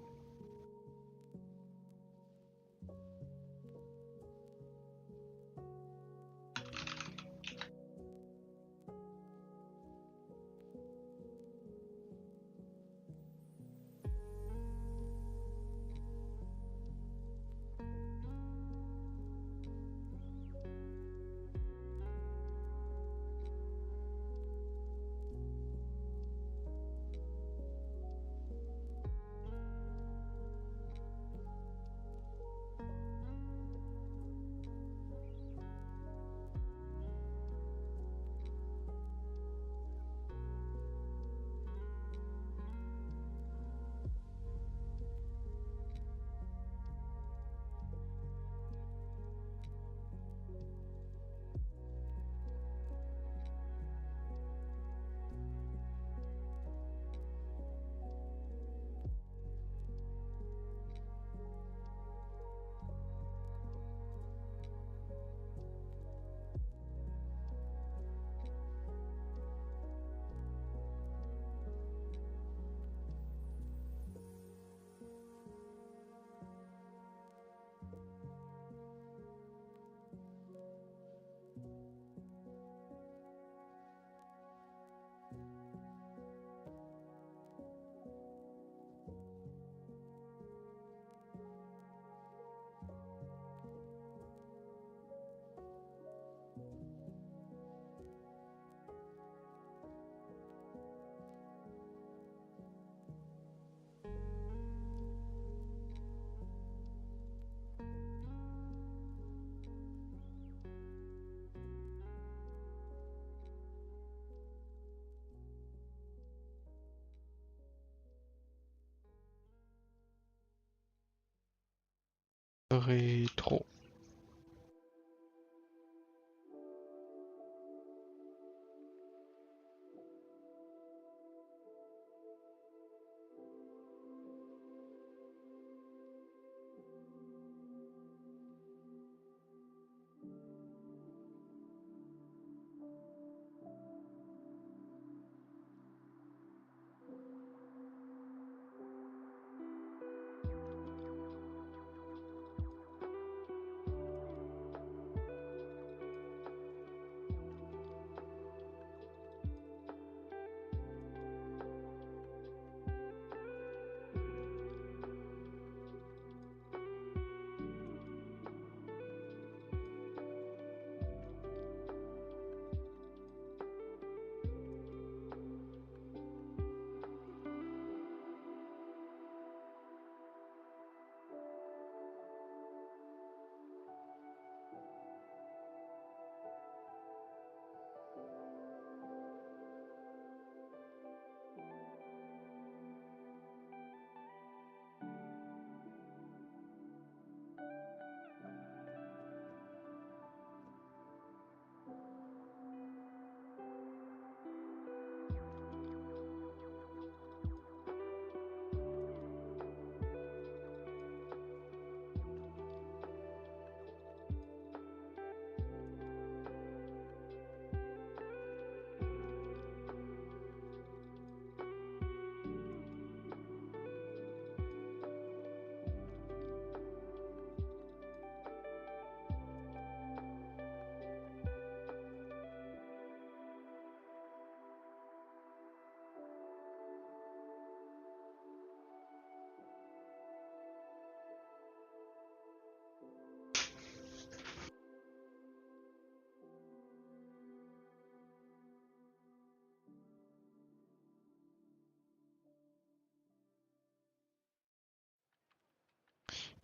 Retro.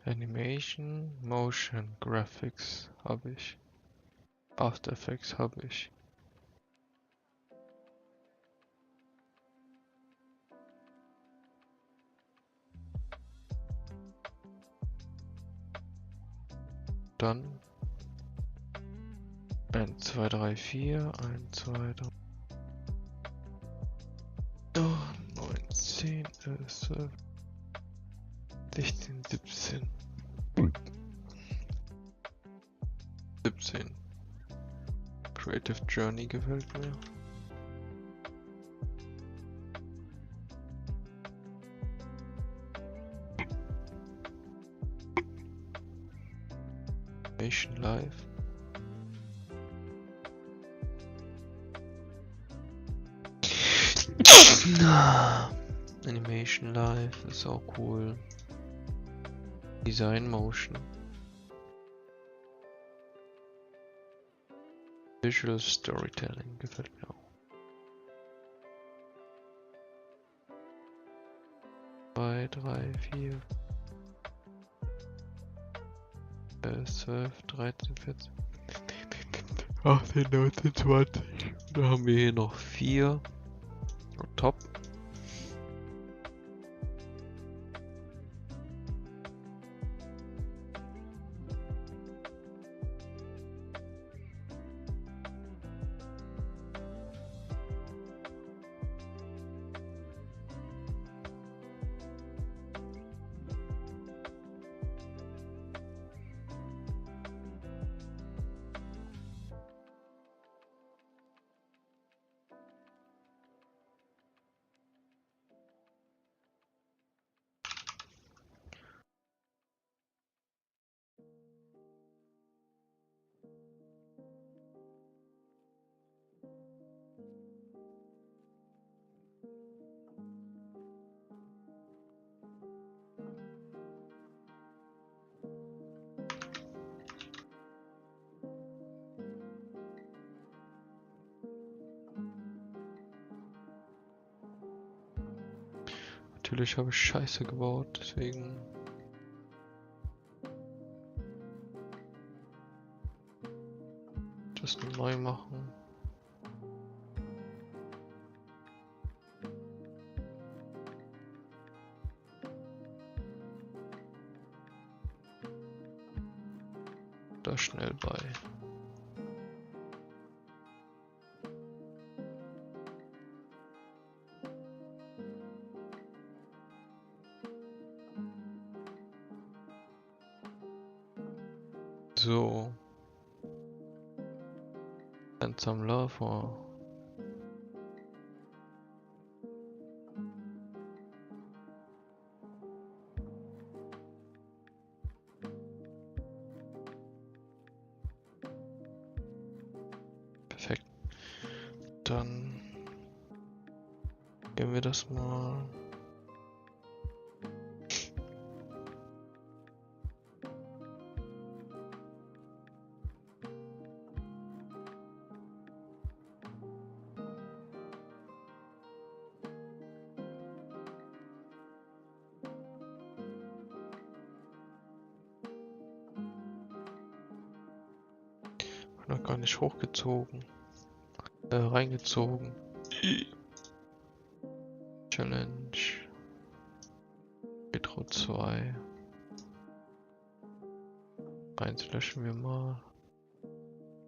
Animation, Motion, Graphics habe ich. AfterEffects habe ich. Dann 1, 2, 3, 4, 1, 2, 3, 9, 10, 11, 12, 16, 17. 17. Creative Journey gefällt mir. Animation Live. Animation Live ist auch cool. Design Motion. Visual Storytelling gefällt mir auch. 2, 3, 4, 12, 13, 14, 18, 19, 20. Da haben wir hier noch 4. Top. Natürlich habe ich Scheiße gebaut, deswegen. Das neu machen. Da schnell bei. So. And some love for. Perfekt. Dann gehen wir das mal. Noch gar nicht hochgezogen. Reingezogen. Challenge. Retro 2. Eins löschen wir mal.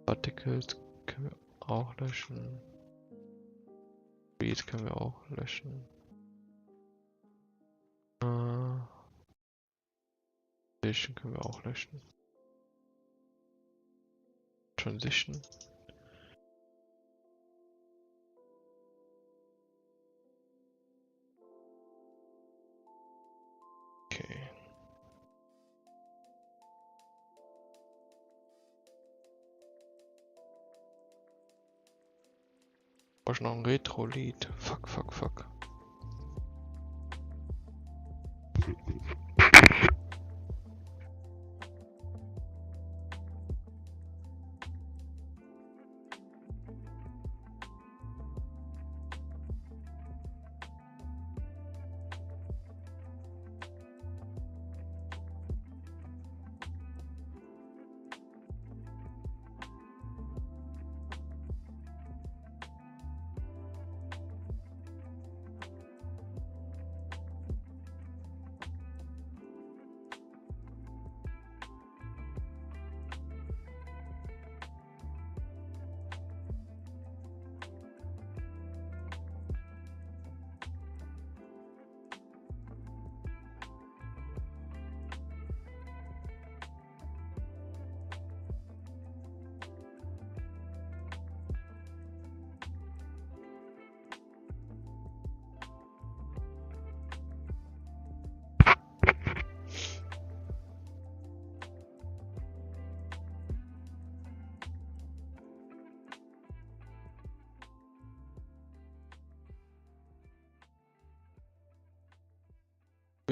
Particles können wir auch löschen. Read können wir auch löschen. Transition können wir auch löschen. Transition. Okay. Brauche ich noch ein Retro-Lied? Fuck, fuck, fuck.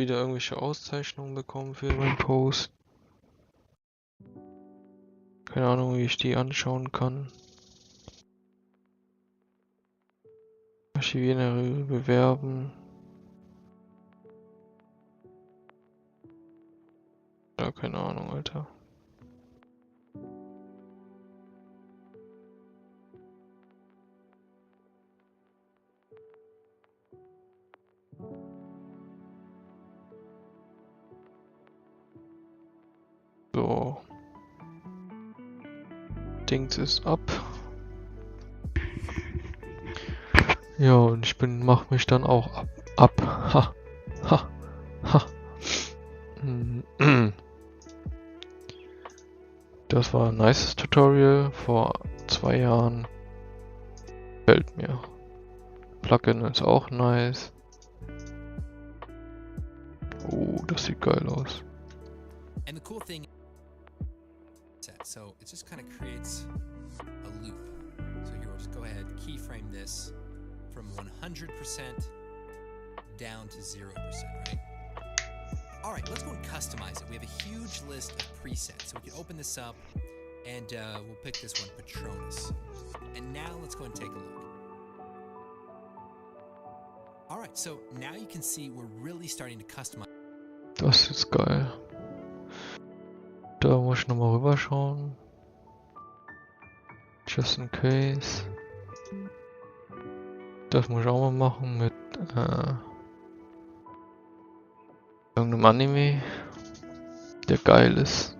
Wieder irgendwelche Auszeichnungen bekommen für meinen Post. Keine Ahnung, wie ich die anschauen kann. Archivieren, bewerben. Ja, keine Ahnung, Alter. So. Dings ist ab. Ja, und ich mach mich dann auch ab. Ha. Ha. Ha. Das war ein nices Tutorial vor 2 Jahren. Gefällt mir. Plugin ist auch nice. Oh, das sieht geil aus. And the cool thing set, so it just kind of creates a loop. So here we'll just go ahead, keyframe this from 100% down to 0%, right? All right, let's go and customize it. We have a huge list of presets. So we can open this up and we'll pick this one, Patronus. And now let's go and take a look. All right, so now you can see we're really starting to customize. Das ist geil. Da muss ich nochmal rüberschauen. Just in case. Das muss ich auch mal machen mit irgendeinem Anime, der geil ist.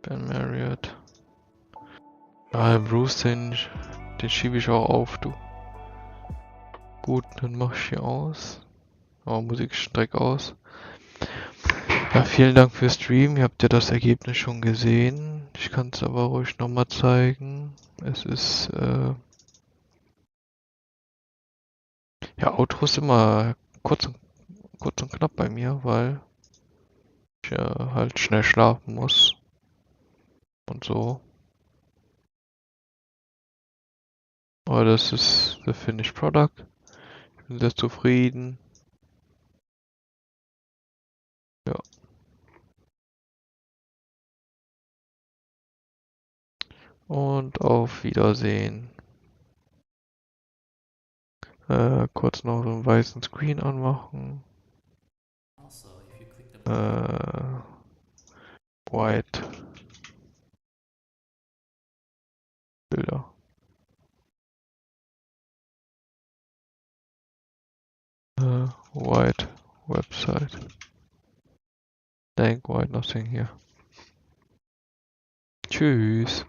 Ben Marriott. Ah, Bruce, den schiebe ich auch auf, du. Gut, dann mach ich hier aus. Oh, Musik streck aus. Ja, vielen Dank fürs Stream. Ihr habt ja das Ergebnis schon gesehen. Ich kann es aber ruhig nochmal zeigen. Es ist, ja, Outro ist immer kurz und knapp bei mir, weil ich halt schnell schlafen muss. Und so. Aber das ist the finished product. Ich bin sehr zufrieden. Ja. Und auf Wiedersehen. Kurz noch so einen weißen Screen anmachen. White. Bilder. White website. Blank white, nothing here. Tschüss.